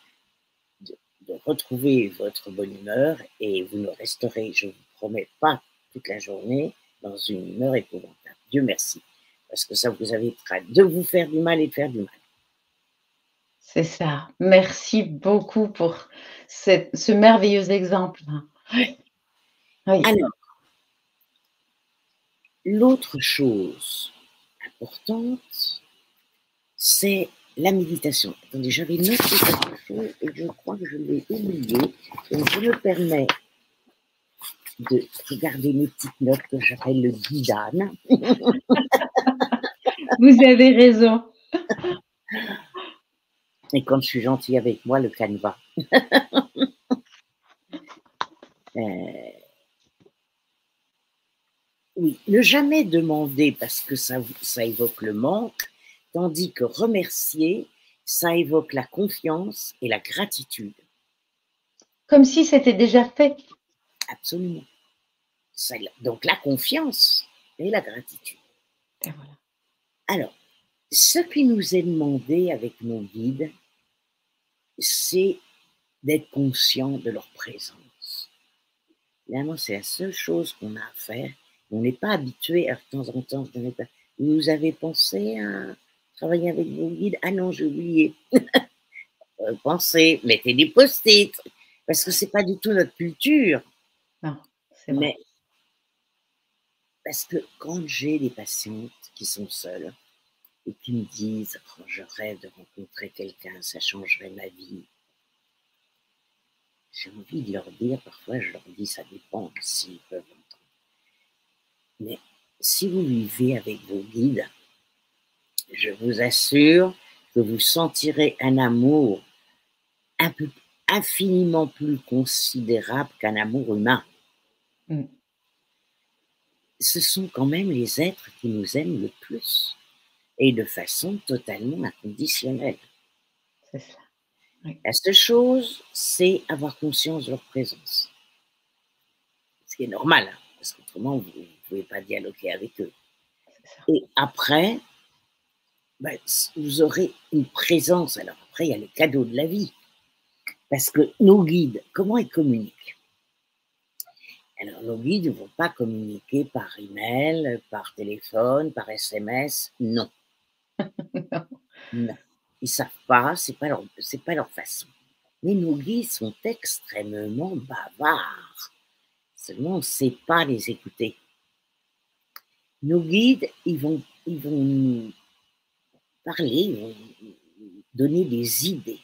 de retrouver votre bonne humeur et vous ne resterez, je vous promets, pas toute la journée dans une humeur épouvantable. Dieu merci. Parce que ça vous évitera de vous faire du mal et de faire du mal. C'est ça. Merci beaucoup pour ce merveilleux exemple. Oui. Alors, l'autre chose importante, c'est la méditation. Attendez, j'avais noté quelque chose et je crois que je l'ai oublié. Donc, je me permets de regarder mes petites notes que j'appelle le guidane. Vous avez raison. Et quand je suis gentille avec moi, le canevas. Oui, ne jamais demander parce que ça évoque le manque, tandis que remercier, ça évoque la confiance et la gratitude. Comme si c'était déjà fait. Absolument. Donc la confiance et la gratitude. Et voilà. Alors, ce qui nous est demandé avec nos guides, c'est d'être conscient de leur présence. Évidemment, c'est la seule chose qu'on a à faire. On n'est pas habitué à de temps en temps. Vous avez pensé à travailler avec vos guides? Ah non, j'ai oublié. Pensez, mettez des post-it, parce que c'est pas du tout notre culture. Non, c'est vrai. Mais parce que quand j'ai des patientes qui sont seules et qui me disent oh, je rêve de rencontrer quelqu'un, ça changerait ma vie. J'ai envie de leur dire, parfois je leur dis ça dépend s'ils peuvent entendre. Mais si vous vivez avec vos guides, je vous assure que vous sentirez un amour un peu infiniment plus considérable qu'un amour humain. Ce sont quand même les êtres qui nous aiment le plus et de façon totalement inconditionnelle. C'est ça. Oui. La seule chose, c'est avoir conscience de leur présence. Ce qui est normal, hein, parce qu'autrement, vous ne pouvez pas dialoguer avec eux. Et après, ben, vous aurez une présence. Alors après, il y a les cadeaux de la vie. Parce que nos guides, comment ils communiquent? Alors, nos guides ne vont pas communiquer par email, par téléphone, par SMS. Non, non. Ils ne savent pas, c'est pas leur façon. Mais nos guides sont extrêmement bavards. Seulement, on ne sait pas les écouter. Nos guides, ils vont nous parler, ils vont nous donner des idées.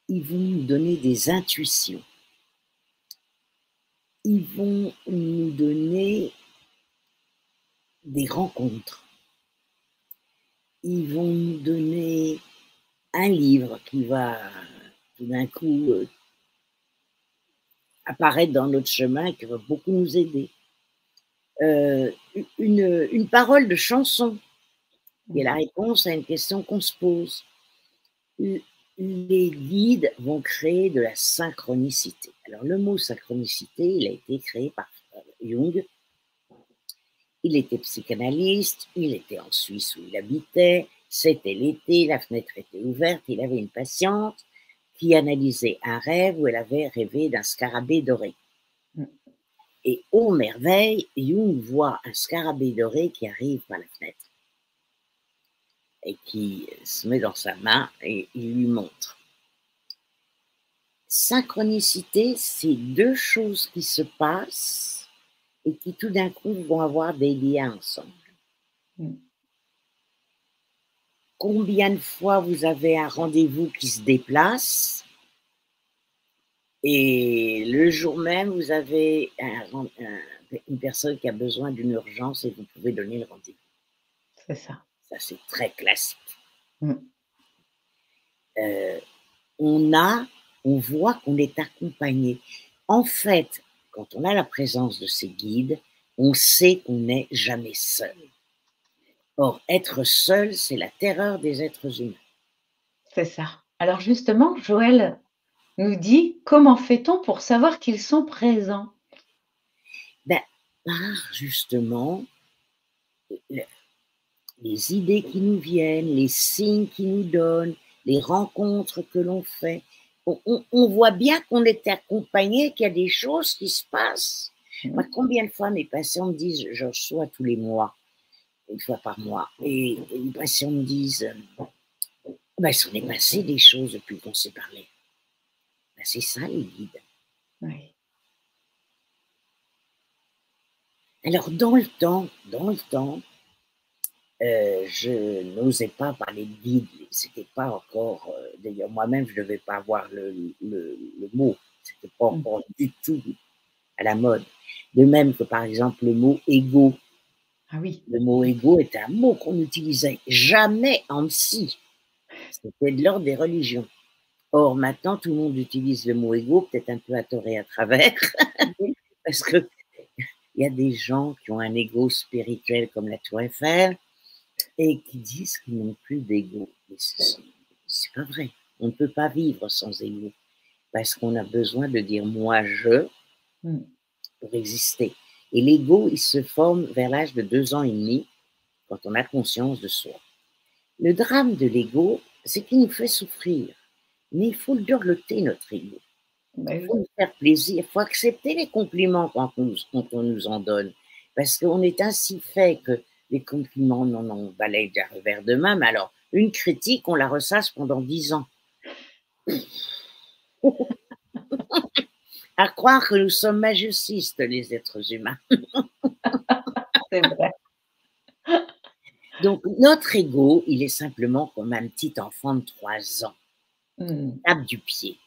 Ils vont nous donner des intuitions. Ils vont nous donner des rencontres. Ils vont nous donner un livre qui va tout d'un coup apparaître dans notre chemin et qui va beaucoup nous aider. Une parole de chanson qui est la réponse à une question qu'on se pose. Les guides vont créer de la synchronicité. Alors le mot synchronicité, il a été créé par Jung. Il était psychanalyste, il était en Suisse où il habitait, c'était l'été, la fenêtre était ouverte, il avait une patiente qui analysait un rêve où elle avait rêvé d'un scarabée doré. Et ô merveille, Jung voit un scarabée doré qui arrive par la fenêtre et qui se met dans sa main et il lui montre. Synchronicité, c'est deux choses qui se passent et qui tout d'un coup vont avoir des liens ensemble. Combien de fois vous avez un rendez-vous qui se déplace et le jour même, vous avez une personne qui a besoin d'une urgence et vous pouvez donner le rendez-vous. C'est ça. Ça, c'est très classique. Mm. On voit qu'on est accompagné. En fait, quand on a la présence de ces guides, on sait qu'on n'est jamais seul. Or, être seul, c'est la terreur des êtres humains. C'est ça. Alors justement, Joël nous dit, comment fait-on pour savoir qu'ils sont présents? Ben, par justement les idées qui nous viennent, les signes qui nous donnent, les rencontres que l'on fait. On voit bien qu'on est accompagné, qu'il y a des choses qui se passent. Moi, combien de fois mes patients me disent, je reçois tous les mois, une fois par mois, et les patients me disent, ben, il s'en est passé des choses depuis qu'on s'est parlé. Ben, c'est ça les guides. Oui. Alors, dans le temps, je n'osais pas parler de guide, c'était pas encore, d'ailleurs moi-même je ne devais pas avoir le mot, c'était pas encore du tout à la mode. De même que par exemple le mot égo. Ah oui. Le mot égo est un mot qu'on n'utilisait jamais en psy, c'était de l'ordre des religions. Or maintenant tout le monde utilise le mot égo, peut-être un peu à tort et à travers, parce que il y a des gens qui ont un égo spirituel comme la Tour Eiffel, et qui disent qu'ils n'ont plus d'ego. Mais c'est pas vrai. On ne peut pas vivre sans ego, parce qu'on a besoin de dire moi je pour exister. Et l'ego, il se forme vers l'âge de 2 ans et demi, quand on a conscience de soi. Le drame de l'ego, c'est qu'il nous fait souffrir. Mais il faut le dorloter, notre ego. Il faut nous faire plaisir, il faut accepter les compliments quand on nous en donne. Parce qu'on est ainsi fait que les compliments, non, on balaye d'un revers de main, mais alors, une critique, on la ressasse pendant 10 ans. À croire que nous sommes majestistes, les êtres humains. C'est vrai. Donc, notre ego, il est simplement comme un petit enfant de 3 ans. Il tape du pied.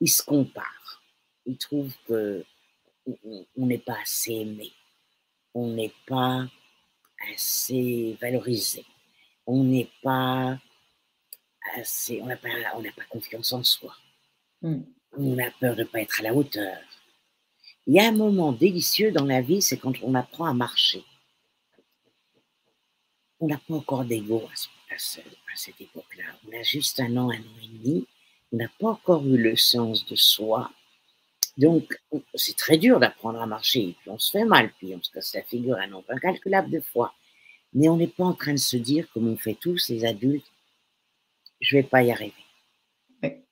Il se compare. Il trouve qu'on n'est pas assez aimé. On n'est pas assez valorisé. On n'est pas assez, on n'a pas confiance en soi. On a peur de ne pas être à la hauteur. Il y a un moment délicieux dans la vie, c'est quand on apprend à marcher. On n'a pas encore d'ego à cette époque-là. On a juste 1 an, 1 an et demi. On n'a pas encore eu le sens de soi. Donc, c'est très dur d'apprendre à marcher. Et puis on se fait mal, puis on se casse la figure un nombre incalculable de fois. Mais on n'est pas en train de se dire, comme on fait tous les adultes, je ne vais pas y arriver. Oui.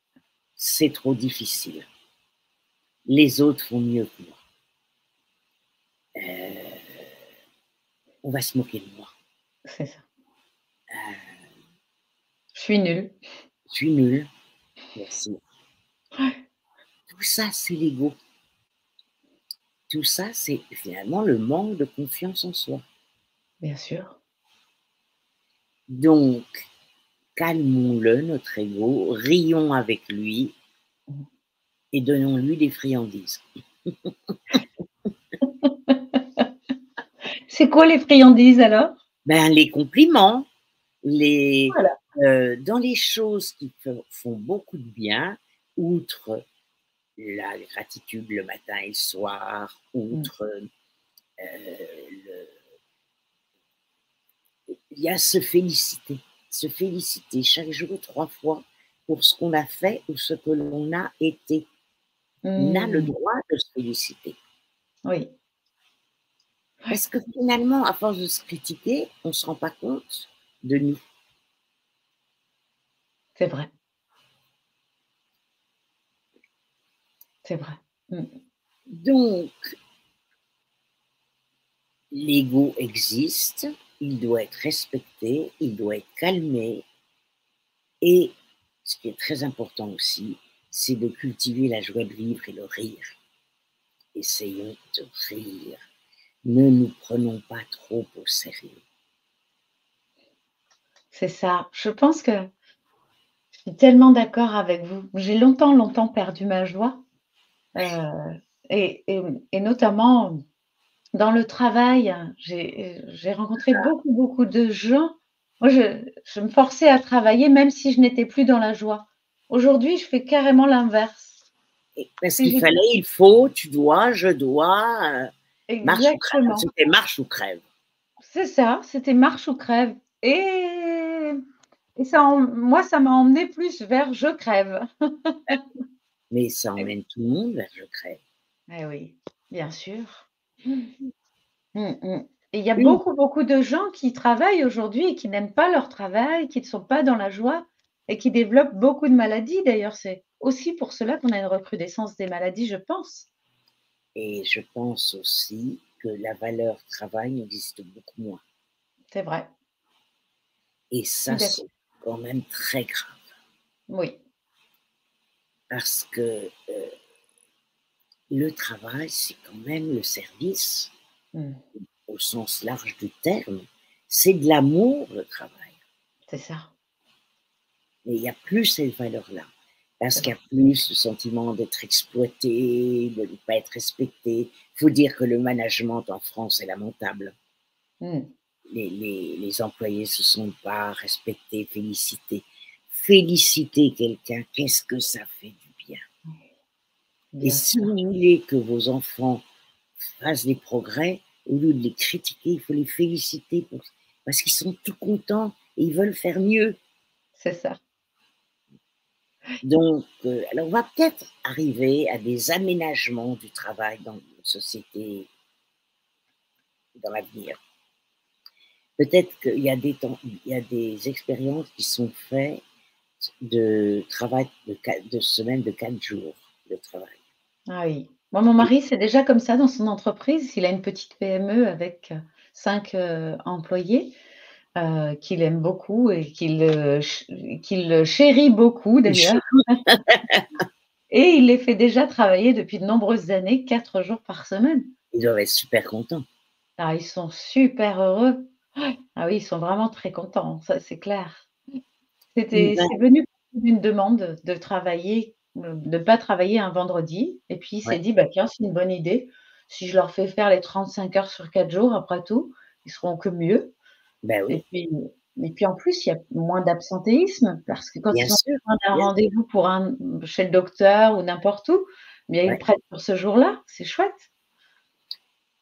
C'est trop difficile. Les autres font mieux que moi. On va se moquer de moi. C'est ça. Je suis nulle. Je suis nulle. Merci. Tout ça, c'est l'ego. Tout ça, c'est finalement le manque de confiance en soi. Bien sûr. Donc, calmons-le, notre ego, rions avec lui et donnons-lui des friandises. C'est quoi les friandises alors? Ben, les compliments, Voilà. dans les choses qui font beaucoup de bien, outre la gratitude le matin et le soir, outre il y a se féliciter chaque jour 3 fois pour ce qu'on a fait ou ce que l'on a été. On a le droit de se féliciter. Oui. Parce que finalement, à force de se critiquer, on ne se rend pas compte de nous. C'est vrai. C'est vrai. Donc, l'ego existe, il doit être respecté, il doit être calmé. Et ce qui est très important aussi, c'est de cultiver la joie de vivre et le rire. Essayons de rire. Ne nous prenons pas trop au sérieux. C'est ça. Je pense que je suis tellement d'accord avec vous. J'ai longtemps perdu ma joie, et notamment dans le travail. J'ai rencontré beaucoup de gens. Moi, je me forçais à travailler même si je n'étais plus dans la joie. Aujourd'hui, je fais carrément l'inverse. Parce Si qu'il j'ai fallait, il faut, tu dois, je dois, marche ou crève. Exactement. C'était marche ou crève. C'est ça, c'était marche ou crève, et moi, ça m'a emmené plus vers je crève. Mais ça emmène tout le monde vers je crève. Eh oui, bien sûr. Et il y a Une beaucoup de gens qui travaillent aujourd'hui et qui n'aiment pas leur travail, qui ne sont pas dans la joie et qui développent beaucoup de maladies. D'ailleurs, c'est aussi pour cela qu'on a une recrudescence des maladies, je pense. Et je pense aussi que la valeur travail existe beaucoup moins. C'est vrai, Et je suis ça, d'accord. c'est quand même très grave. Oui, Parce que le travail, c'est quand même le service, au sens large du terme. C'est de l'amour, le travail. c'est ça, Mais il n'y a plus cette valeur-là. Parce c'est qu'il y vrai. a plus le sentiment d'être exploité, de ne pas être respecté. Il faut dire que le management en France est lamentable. Mmh, Les employés ne se sont pas respectés, félicités. Féliciter quelqu'un, qu'est-ce que ça fait du bien. Et bien si sûr, vous voulez que vos enfants fassent des progrès, au lieu de les critiquer, il faut les féliciter parce qu'ils sont tout contents et ils veulent faire mieux. c'est ça. Donc, alors on va peut-être arriver à des aménagements du travail dans notre société dans l'avenir. Peut-être qu'il y a il y a des expériences qui sont faites de travail de semaine de 4 jours de travail. Ah oui. Moi, mon Et, mari, c'est déjà comme ça dans son entreprise. Il a une petite PME avec 5 employés, qu'il aime beaucoup et qu'il chérit beaucoup d'ailleurs, et il les fait déjà travailler depuis de nombreuses années, 4 jours par semaine. ils doivent être super contents. Ah, ils sont super heureux. Ah oui, ils sont vraiment très contents, ça c'est clair. C'est venu d'une demande de travailler, de pas travailler un vendredi, et puis il s'est Ouais, dit: «Bah, tiens, c'est une bonne idée. Si je leur fais faire les 35 heures sur 4 jours, après tout, ils seront que mieux», ben oui, et puis en plus, il y a moins d'absentéisme parce que quand bien ils ont sûr, besoin d'un bien sûr. rendez-vous pour un chez le docteur ou n'importe où, bien ils le Ouais. prennent pour ce jour-là, c'est chouette.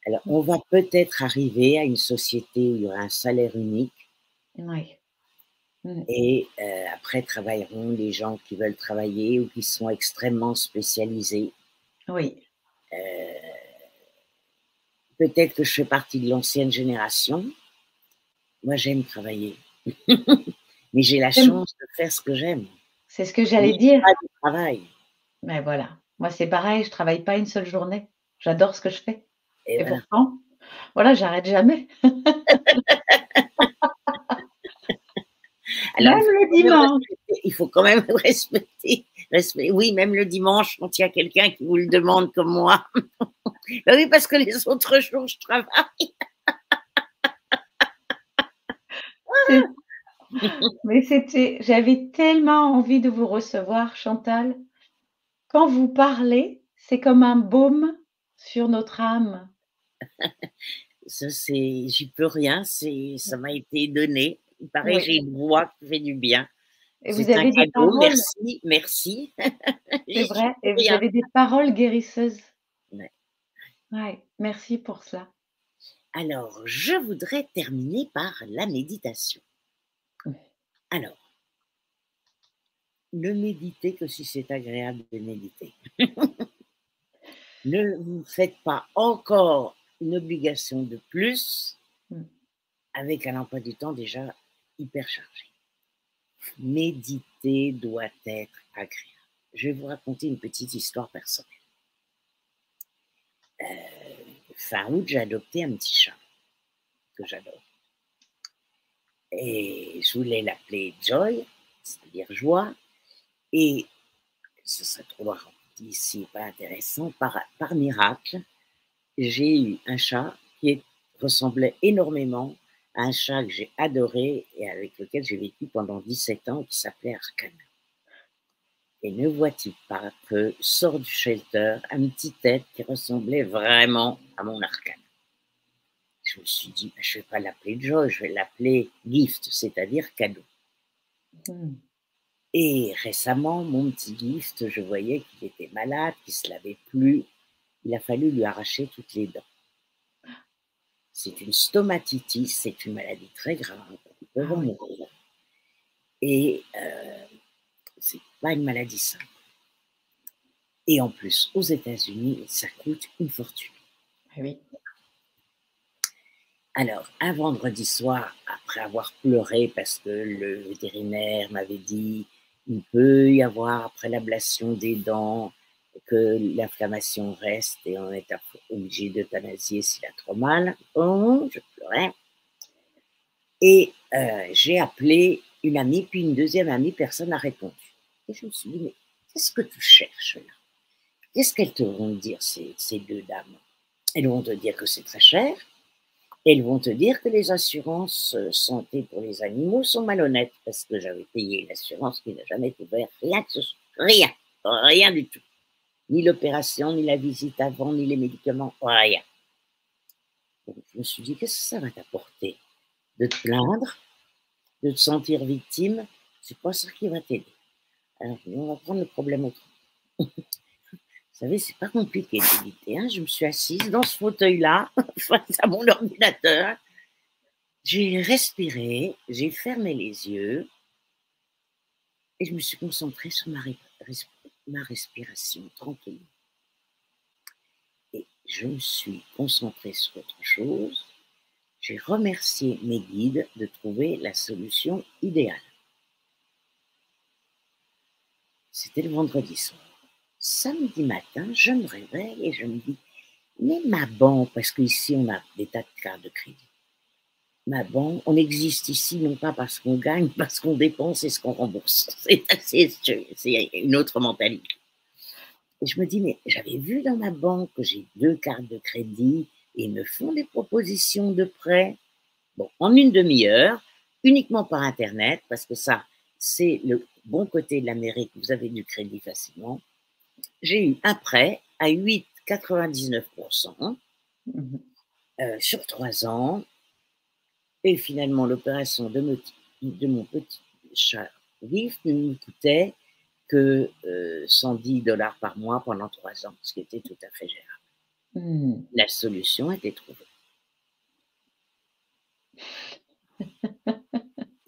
Alors, on va peut-être arriver à une société où il y aura un salaire unique Oui. Mmh. et après travailleront les gens qui veulent travailler ou qui sont extrêmement spécialisés. Oui. Peut-être que je fais partie de l'ancienne génération Moi, j'aime travailler. Mais j'ai la J'aime chance de faire ce que j'aime. c'est ce que Mais j'allais dire. pas du travail. Mais voilà, moi c'est pareil, je travaille pas une seule journée. J'adore ce que je fais Et et voilà. pourtant, voilà, j'arrête jamais. Alors, Même le dimanche. il faut quand même respecter, oui, même le dimanche, quand il y a quelqu'un qui vous le demande comme moi. Ben oui, parce que les autres jours, je travaille. C'est mais j'avais tellement envie de vous recevoir Chantal. Quand vous parlez, c'est comme un baume sur notre âme. Ça, j'y peux rien, ça m'a été donné. Il paraît que Oui j'ai une voix qui fait du bien. et vous C'est un avez des cadeau, paroles, merci, merci. c'est J'y vrai peux et vous rien. avez des paroles guérisseuses. Ouais. Ouais, merci pour cela. Alors, je voudrais terminer par la méditation. Alors, ne méditez que si c'est agréable de méditer. Ne vous faites pas encore une obligation de plus Mmh. avec un emploi du temps déjà hyper chargé. Méditer doit être agréable. Je vais vous raconter une petite histoire personnelle. Fin août, j'ai adopté un petit chat que j'adore. Et je voulais l'appeler Joy, c'est-à-dire joie. Et ce serait trop loin ici, pas intéressant. Par miracle, j'ai eu un chat qui ressemblait énormément à un chat que j'ai adoré et avec lequel j'ai vécu pendant 17 ans, qui s'appelait Arcane. Et ne vois-tu pas que sort du shelter un petit être qui ressemblait vraiment à mon Arcane. Je me suis dit, je ne vais pas l'appeler Joy, je vais l'appeler Gift, c'est-à-dire cadeau. Mmh. Et récemment, mon petit Gift, je voyais qu'il était malade, qu'il ne se lavait plus. Il a fallu lui arracher toutes les dents. C'est une stomatitis, c'est une maladie très grave. Ils peuvent Ah en oui, mourir. Et c'est pas une maladie simple. Et en plus, aux États-Unis, ça coûte une fortune. eh oui. Alors, un vendredi soir, après avoir pleuré parce que le vétérinaire m'avait dit il peut y avoir, après l'ablation des dents, que l'inflammation reste et on est obligé d'euthanasier s'il a trop mal. Oh, je pleurais. Et j'ai appelé une amie, puis une deuxième amie, personne n'a répondu. Et je me suis dit, mais qu'est-ce que tu cherches là? Qu'est-ce qu'elles te vont dire, ces deux dames? Elles vont te dire que c'est très cher. Elles vont te dire que les assurances santé pour les animaux sont malhonnêtes parce que j'avais payé une assurance qui n'a jamais couvert rien, rien, rien du tout. Ni l'opération, ni la visite avant, ni les médicaments, rien. Donc je me suis dit, qu'est-ce que ça va t'apporter? De te plaindre, de te sentir victime, c'est pas ça qui va t'aider. Alors, on va prendre le problème autrement. Vous savez, c'est pas compliqué d'éviter. Hein. Je me suis assise dans ce fauteuil-là, face à mon ordinateur. J'ai respiré, j'ai fermé les yeux et je me suis concentrée sur ma respiration tranquille. Et je me suis concentrée sur autre chose. J'ai remercié mes guides de trouver la solution idéale. C'était le vendredi soir. Samedi matin, je me réveille et je me dis, mais ma banque, parce qu'ici on a des tas de cartes de crédit, ma banque, on existe ici non pas parce qu'on gagne, parce qu'on dépense et ce qu'on rembourse. C'est une autre mentalité. Et je me dis, mais j'avais vu dans ma banque que j'ai 2 cartes de crédit et ils me font des propositions de prêt. Bon, en une demi-heure, uniquement par Internet, parce que ça, c'est le bon côté de l'Amérique, vous avez du crédit facilement. J'ai eu un prêt à 8,99% Mmh. sur 3 ans. Et finalement, l'opération de mon petit chat Gift ne me coûtait que 110 $ par mois pendant 3 ans, ce qui était tout à fait gérable. Mmh. La solution était trouvée.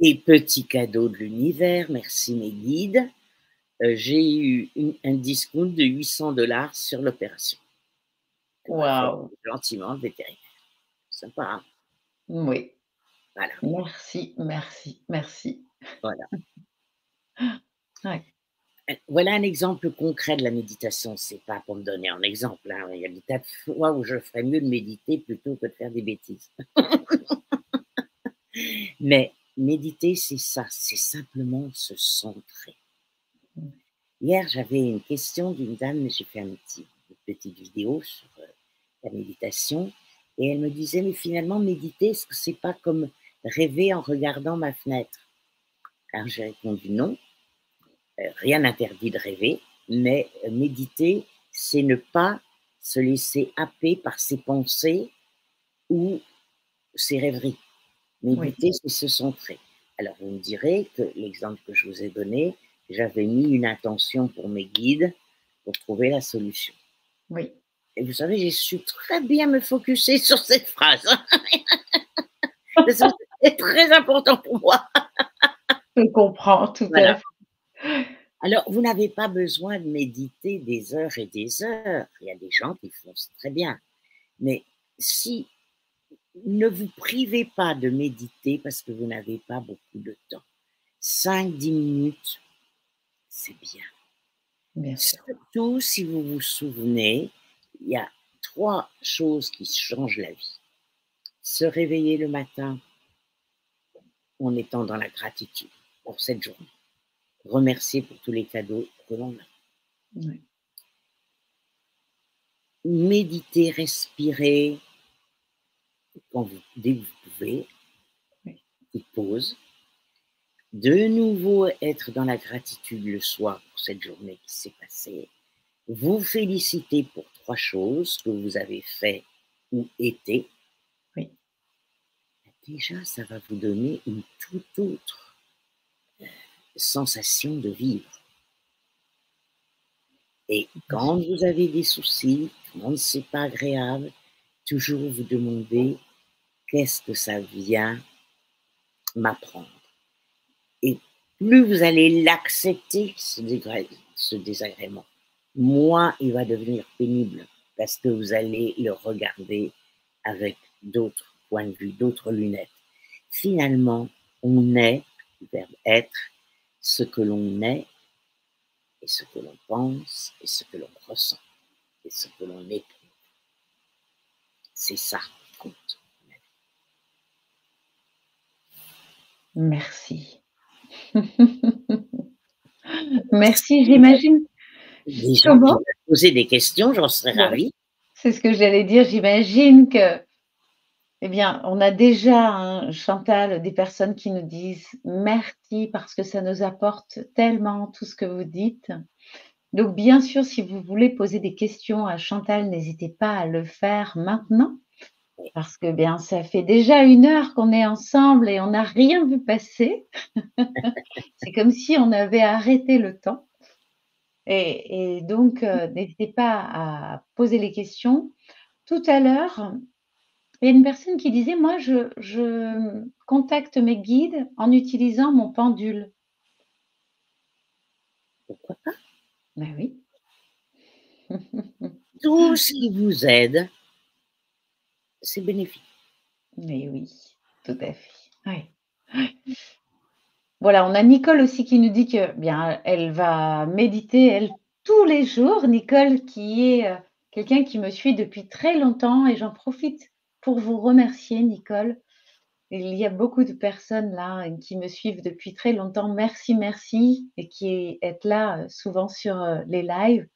Et petit cadeau de l'univers, merci mes guides, j'ai eu un discount de 800 $ sur l'opération. Que m'a fait Waouh! gentiment le vétérinaire. Sympa, hein? Oui. Voilà, Merci, merci, merci. voilà. Ouais. Voilà un exemple concret de la méditation. C'est pas pour me donner un exemple, hein. Il y a des tas de fois où je ferais mieux de méditer plutôt que de faire des bêtises. Mais méditer, c'est ça, c'est simplement se centrer. Mmh. Hier, j'avais une question d'une dame, j'ai fait une petite vidéo sur la méditation, et elle me disait, mais finalement, méditer, est-ce que c'est pas comme rêver en regardant ma fenêtre? Alors j'ai répondu non, rien n'interdit de rêver, mais méditer, c'est ne pas se laisser happer par ses pensées ou ses rêveries. Oui, Méditer, c'est se centrer. Alors vous me direz que l'exemple que je vous ai donné, j'avais mis une intention pour mes guides pour trouver la solution. oui, Et vous savez, j'ai su très bien me focuser sur cette phrase. C'est très important pour moi. je comprends tout à Voilà. fait. Alors, vous n'avez pas besoin de méditer des heures et des heures. Il y a des gens qui font ça très bien. Mais si ne vous privez pas de méditer parce que vous n'avez pas beaucoup de temps. 5-10 minutes, c'est bien. Bien sûr. Surtout si vous vous souvenez, il y a 3 choses qui changent la vie. Se réveiller le matin en étant dans la gratitude pour cette journée. Remercier pour tous les cadeaux que l'on a. Ouais. Méditer, respirer dès que vous pouvez, Oui. une pause. De nouveau être dans la gratitude le soir pour cette journée qui s'est passée. Vous féliciter pour 3 choses que vous avez fait ou été. Oui. Déjà, ça va vous donner une toute autre sensation de vivre. Et Bien sûr. quand vous avez des soucis, quand c'est pas agréable, toujours vous demander qu'est-ce que ça vient m'apprendre. Et plus vous allez l'accepter, ce désagrément, moins il va devenir pénible parce que vous allez le regarder avec d'autres points de vue, d'autres lunettes. Finalement, on est, le verbe être, ce que l'on est et ce que l'on pense et ce que l'on ressent et ce que l'on éprouve. C'est ça qui compte. Merci. Merci, j'imagine. Des gens qui Comment? veulent poser des questions, j'en serais Ouais, ravie. c'est ce que j'allais dire. J'imagine que, eh bien, on a déjà, hein, Chantal, des personnes qui nous disent merci parce que ça nous apporte tellement tout ce que vous dites. Donc, bien sûr, si vous voulez poser des questions à Chantal, n'hésitez pas à le faire maintenant parce que, bien, ça fait déjà 1 heure qu'on est ensemble et on n'a rien vu passer. C'est comme si on avait arrêté le temps et donc, n'hésitez pas à poser les questions. Tout à l'heure, il y a une personne qui disait: «Moi, je contacte mes guides en utilisant mon pendule». Pourquoi pas? Ben oui. Tout ce qui vous aide, c'est bénéfique. Mais oui, tout à fait. Ouais. Voilà, on a Nicole aussi qui nous dit que, bien, elle va méditer, elle, tous les jours. Nicole qui est, quelqu'un qui me suit depuis très longtemps et j'en profite pour vous remercier Nicole. Il y a beaucoup de personnes là, qui me suivent depuis très longtemps. Merci, merci et qui êtes là, souvent sur, les lives.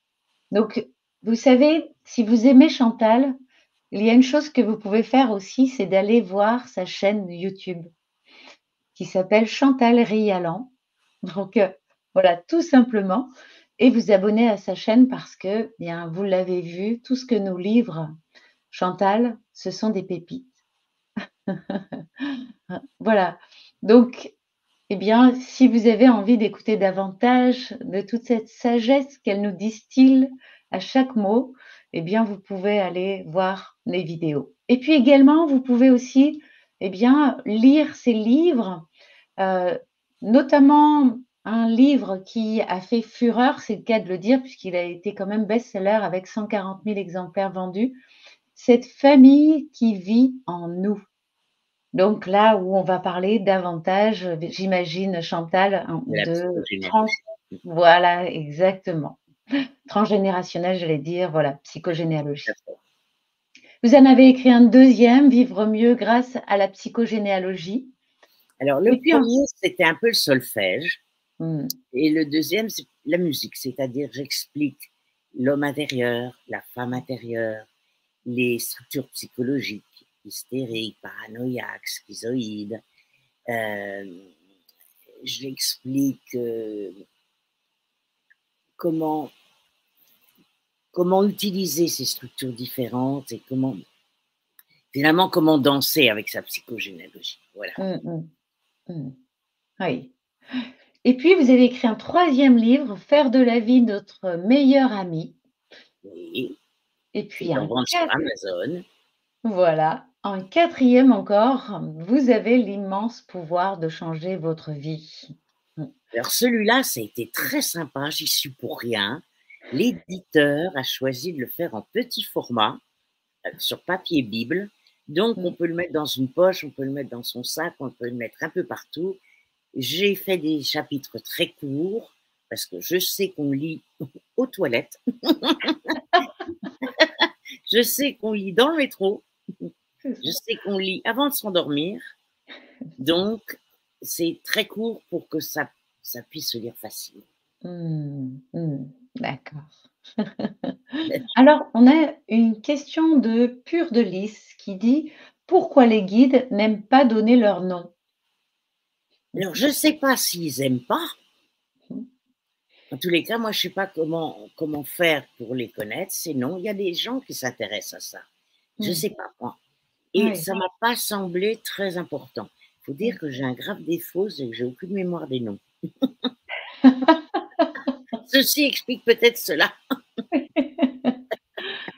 Donc, vous savez, si vous aimez Chantal, il y a une chose que vous pouvez faire aussi, c'est d'aller voir sa chaîne YouTube qui s'appelle Chantal Rialan. Donc, voilà, tout simplement et vous abonner à sa chaîne parce que, bien, vous l'avez vu, tout ce que nous livre Chantal, ce sont des pépites. Voilà, donc eh bien, si vous avez envie d'écouter davantage de toute cette sagesse qu'elle nous distille à chaque mot, eh bien, vous pouvez aller voir les vidéos. Et puis également, vous pouvez aussi, eh bien, lire ses livres, heu, notamment un livre qui a fait fureur, c'est le cas de le dire, puisqu'il a été quand même best-seller avec 140 000 exemplaires vendus. Cette famille qui vit en nous. Donc là où on va parler davantage, j'imagine Chantal, hein, de la de trans psychogénéalogie. voilà, exactement. Transgénérationnel, j'allais dire, voilà, Tout à psychogénéalogie. fait. Vous en avez écrit un deuxième, Vivre mieux grâce à la psychogénéalogie. Alors, le Et puis premier, c'était un peu le solfège. mmh, Et le deuxième, c'est la musique, c'est-à-dire j'explique l'homme intérieur, la femme intérieure, les structures psychologiques, hystériques, paranoïaques, schizoïdes. Euh, J'explique comment, comment utiliser ces structures différentes et comment, finalement, comment danser avec sa psychogénéalogie. Voilà. mmh, mmh, mmh. Oui. Et puis vous avez écrit un troisième livre, Faire de la vie notre meilleur ami. Oui, Et c'est puis en un vente sur quat Amazon. voilà, un quatrième encore, vous avez l'immense pouvoir de changer votre vie. Mmh. Alors celui-là, ça a été très sympa, j'y suis pour rien. L'éditeur a choisi de le faire en petit format, sur papier Bible. Donc, on Mmh. peut le mettre dans une poche, on peut le mettre dans son sac, on peut le mettre un peu partout. J'ai fait des chapitres très courts parce que je sais qu'on lit aux toilettes, je sais qu'on lit dans le métro, C'est je ça. sais qu'on lit avant de s'endormir. Donc, c'est très court pour que ça puisse se lire facilement. Mmh, mmh, d'accord. Alors, on a une question de Pure de Lys qui dit: «Pourquoi les guides n'aiment pas donner leur nom?» Alors, je ne sais pas s'ils n'aiment pas. Mmh. En tous les cas, moi, je ne sais pas comment faire pour les connaître. Sinon, il y a des gens qui s'intéressent à ça. Je ne Mmh. sais pas, moi. Et Oui. ça ne m'a pas semblé très important. Il faut Mmh. dire que j'ai un grave défaut, c'est que j'ai aucune mémoire des noms. Ceci explique peut-être cela.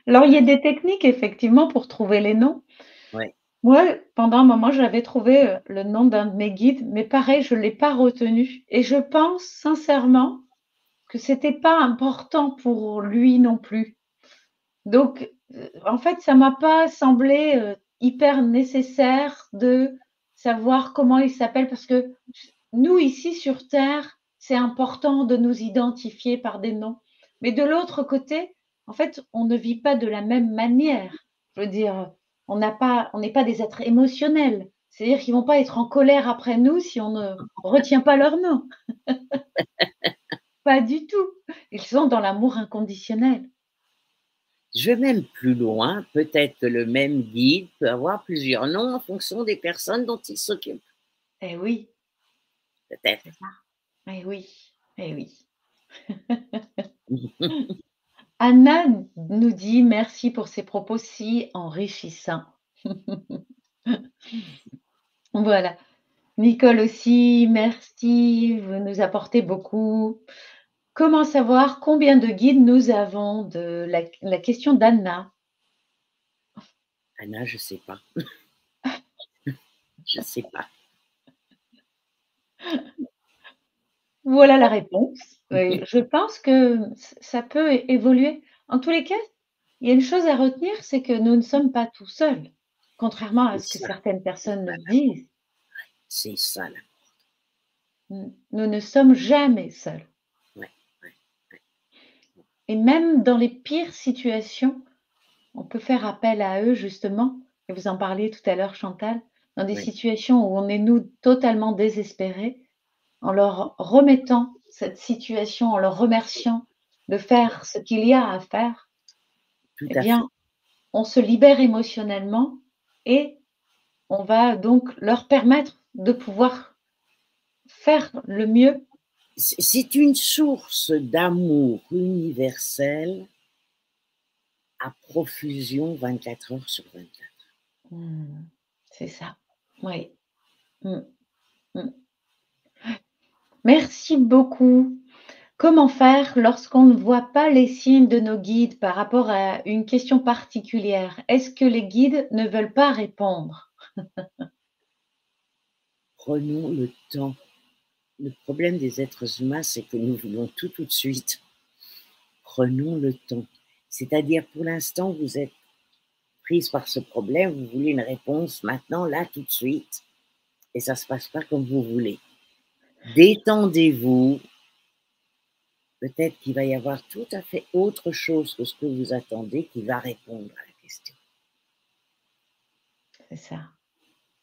Alors, il y a des techniques effectivement pour trouver les noms. Ouais, Moi, pendant un moment, j'avais trouvé, le nom d'un de mes guides, mais pareil, je ne l'ai pas retenu et je pense sincèrement que c'était pas important pour lui non plus. Donc, en fait, ça m'a pas semblé, hyper nécessaire de savoir comment il s'appelle parce que nous, ici sur terre, c'est important de nous identifier par des noms. Mais de l'autre côté, en fait, on ne vit pas de la même manière. Je veux dire, on n'est pas des êtres émotionnels. C'est-à-dire qu'ils vont pas être en colère après nous si on ne retient pas leur nom. Pas du tout. Ils sont dans l'amour inconditionnel. je vais même plus loin. Peut-être que le même guide peut avoir plusieurs noms en fonction des personnes dont il s'occupe. Eh oui, Peut-être. c'est ça. Eh oui, eh oui. Anna nous dit: «Merci pour ces propos si enrichissants». Voilà. Nicole aussi, merci, vous nous apportez beaucoup. Comment savoir combien de guides nous avons? De la question d'Anna. Anna, je ne sais pas. Je ne sais pas. Voilà la réponse. Oui, je pense que ça peut évoluer. En tous les cas, il y a une chose à retenir, c'est que nous ne sommes pas tout seuls, contrairement à C'est ce que ça. certaines C'est personnes ça, nous disent. c'est ça là. Nous ne sommes jamais seuls. Ouais, ouais. Et même dans les pires situations, on peut faire appel à eux justement, et vous en parliez tout à l'heure Chantal, dans des Ouais, situations où on est nous totalement désespérés, en leur remettant cette situation, en leur remerciant de faire ce qu'il y a à faire, tout eh à fait. bien, on se libère émotionnellement et on va donc leur permettre de pouvoir faire le mieux. C'est une source d'amour universel à profusion 24 heures sur 24. Mmh, c'est ça. Oui. Mmh, mmh. Merci beaucoup. Comment faire lorsqu'on ne voit pas les signes de nos guides par rapport à une question particulière? Est-ce que les guides ne veulent pas répondre? Prenons le temps. Le problème des êtres humains, c'est que nous voulons tout de suite. Prenons le temps. C'est-à-dire, pour l'instant, vous êtes prise par ce problème, vous voulez une réponse maintenant, là, tout de suite, et ça ne se passe pas comme vous voulez. Détendez-vous. Peut-être qu'il va y avoir tout à fait autre chose que ce que vous attendez qui va répondre à la question. C'est ça,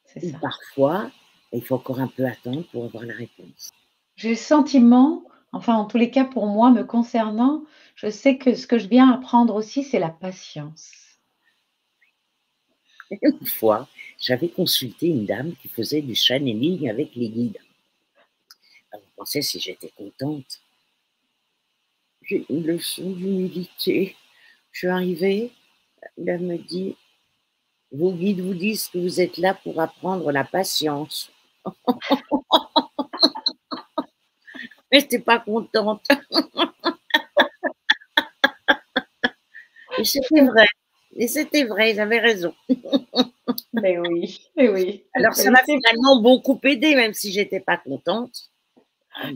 c'est Ou ça. parfois, il faut encore un peu attendre pour avoir la réponse. J'ai le sentiment, enfin en tous les cas pour moi me concernant, je sais que ce que je viens apprendre aussi, c'est la patience. Une fois, j'avais consulté une dame qui faisait du channeling avec les guides. Alors, vous pensez si j'étais contente? J'ai une leçon d'humilité. Je suis arrivée, elle me dit, vos guides vous disent que vous êtes là pour apprendre la patience. Mais je n'étais pas contente. Et c'était vrai. Et c'était vrai, j'avais raison. Mais oui, mais oui. Alors, ça Oui, m'a c'est finalement beaucoup aidé, même si j'étais pas contente, à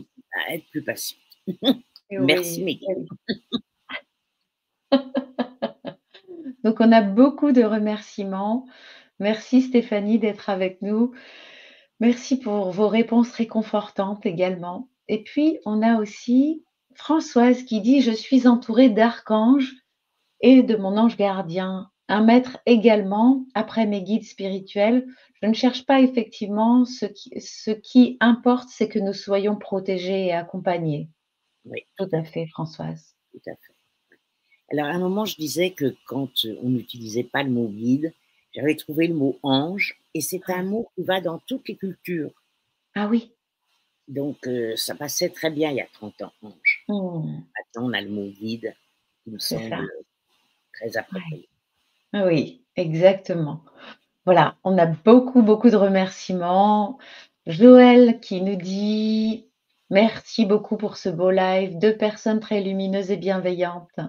être plus patiente. Merci, oui, mes guides. oui. Donc on a beaucoup de remerciements. Merci Stéphanie d'être avec nous. Merci pour vos réponses réconfortantes également. Et puis on a aussi Françoise qui dit: «Je suis entourée d'archanges et de mon ange gardien, un maître également, après mes guides spirituels. Je ne cherche pas effectivement, ce qui importe, c'est que nous soyons protégés et accompagnés». Oui, Tout à fait, Françoise. tout à fait. Alors, à un moment, je disais que quand on n'utilisait pas le mot guide, j'avais trouvé le mot ange, et c'est un Ouais. mot qui va dans toutes les cultures. Ah oui. Donc, ça passait très bien il y a 30 ans, ange. Mmh. Maintenant, on a le mot guide qui me C'est ça. semble très Ouais. approprié. Ah oui, exactement. Voilà, on a beaucoup, beaucoup de remerciements. Joël qui nous dit: «Merci beaucoup pour ce beau live, 2 personnes très lumineuses et bienveillantes».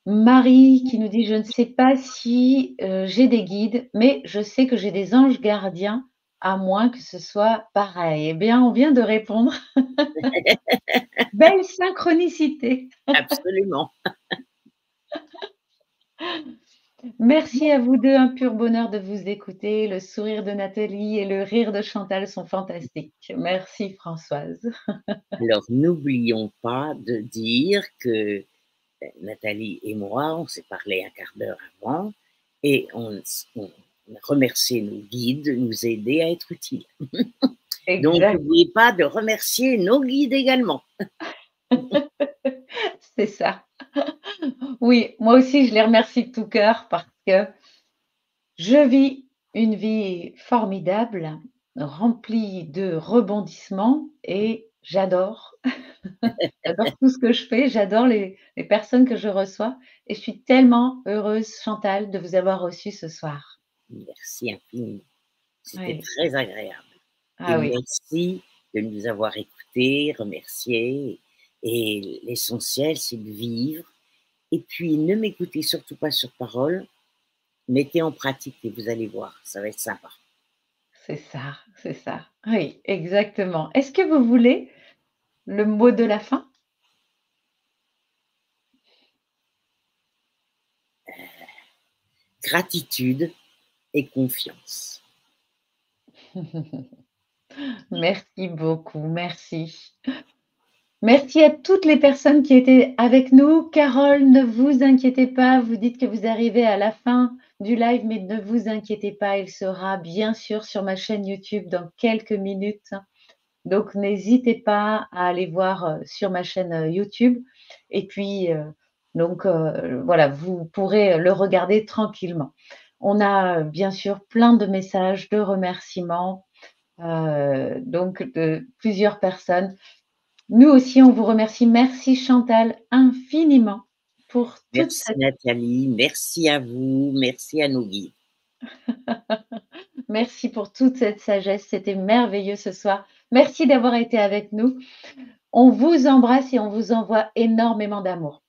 Marie qui nous dit: «Je ne sais pas si, j'ai des guides, mais je sais que j'ai des anges gardiens, à moins que ce soit pareil». Eh bien, on vient de répondre. Belle synchronicité. Absolument. Merci à vous 2, un pur bonheur de vous écouter. Le sourire de Nathalie et le rire de Chantal sont fantastiques. Merci Françoise. Alors, n'oublions pas de dire que Nathalie et moi, on s'est parlé un quart d'heure avant, et on a remercié nos guides de nous aider à être utiles. Donc, Exact, n'oubliez pas de remercier nos guides également. c'est ça. Oui, moi aussi je les remercie de tout cœur parce que je vis une vie formidable, remplie de rebondissements et j'adore. J'adore tout ce que je fais, j'adore les personnes que je reçois et je suis tellement heureuse, Chantal, de vous avoir reçue ce soir. Merci infiniment. C'était Oui. très agréable. Et Ah oui, merci de nous avoir écoutés, remerciés. Et l'essentiel, c'est de vivre. Et puis, ne m'écoutez surtout pas sur parole. Mettez en pratique et vous allez voir, ça va être sympa. c'est ça, c'est ça. Oui, exactement. Est-ce que vous voulez le mot de la fin? Gratitude et confiance. Merci beaucoup, merci. Merci à toutes les personnes qui étaient avec nous. Carole, ne vous inquiétez pas, vous dites que vous arrivez à la fin du live, mais ne vous inquiétez pas, il sera bien sûr sur ma chaîne YouTube dans quelques minutes. Donc n'hésitez pas à aller voir, sur ma chaîne, YouTube et puis, voilà, vous pourrez le regarder tranquillement. On a, bien sûr plein de messages de remerciements, donc de plusieurs personnes. Nous aussi, on vous remercie. Merci Chantal infiniment pour toute Merci cette Nathalie, merci à vous, merci à nos guides. merci pour toute cette sagesse, c'était merveilleux ce soir. Merci d'avoir été avec nous. On vous embrasse et on vous envoie énormément d'amour.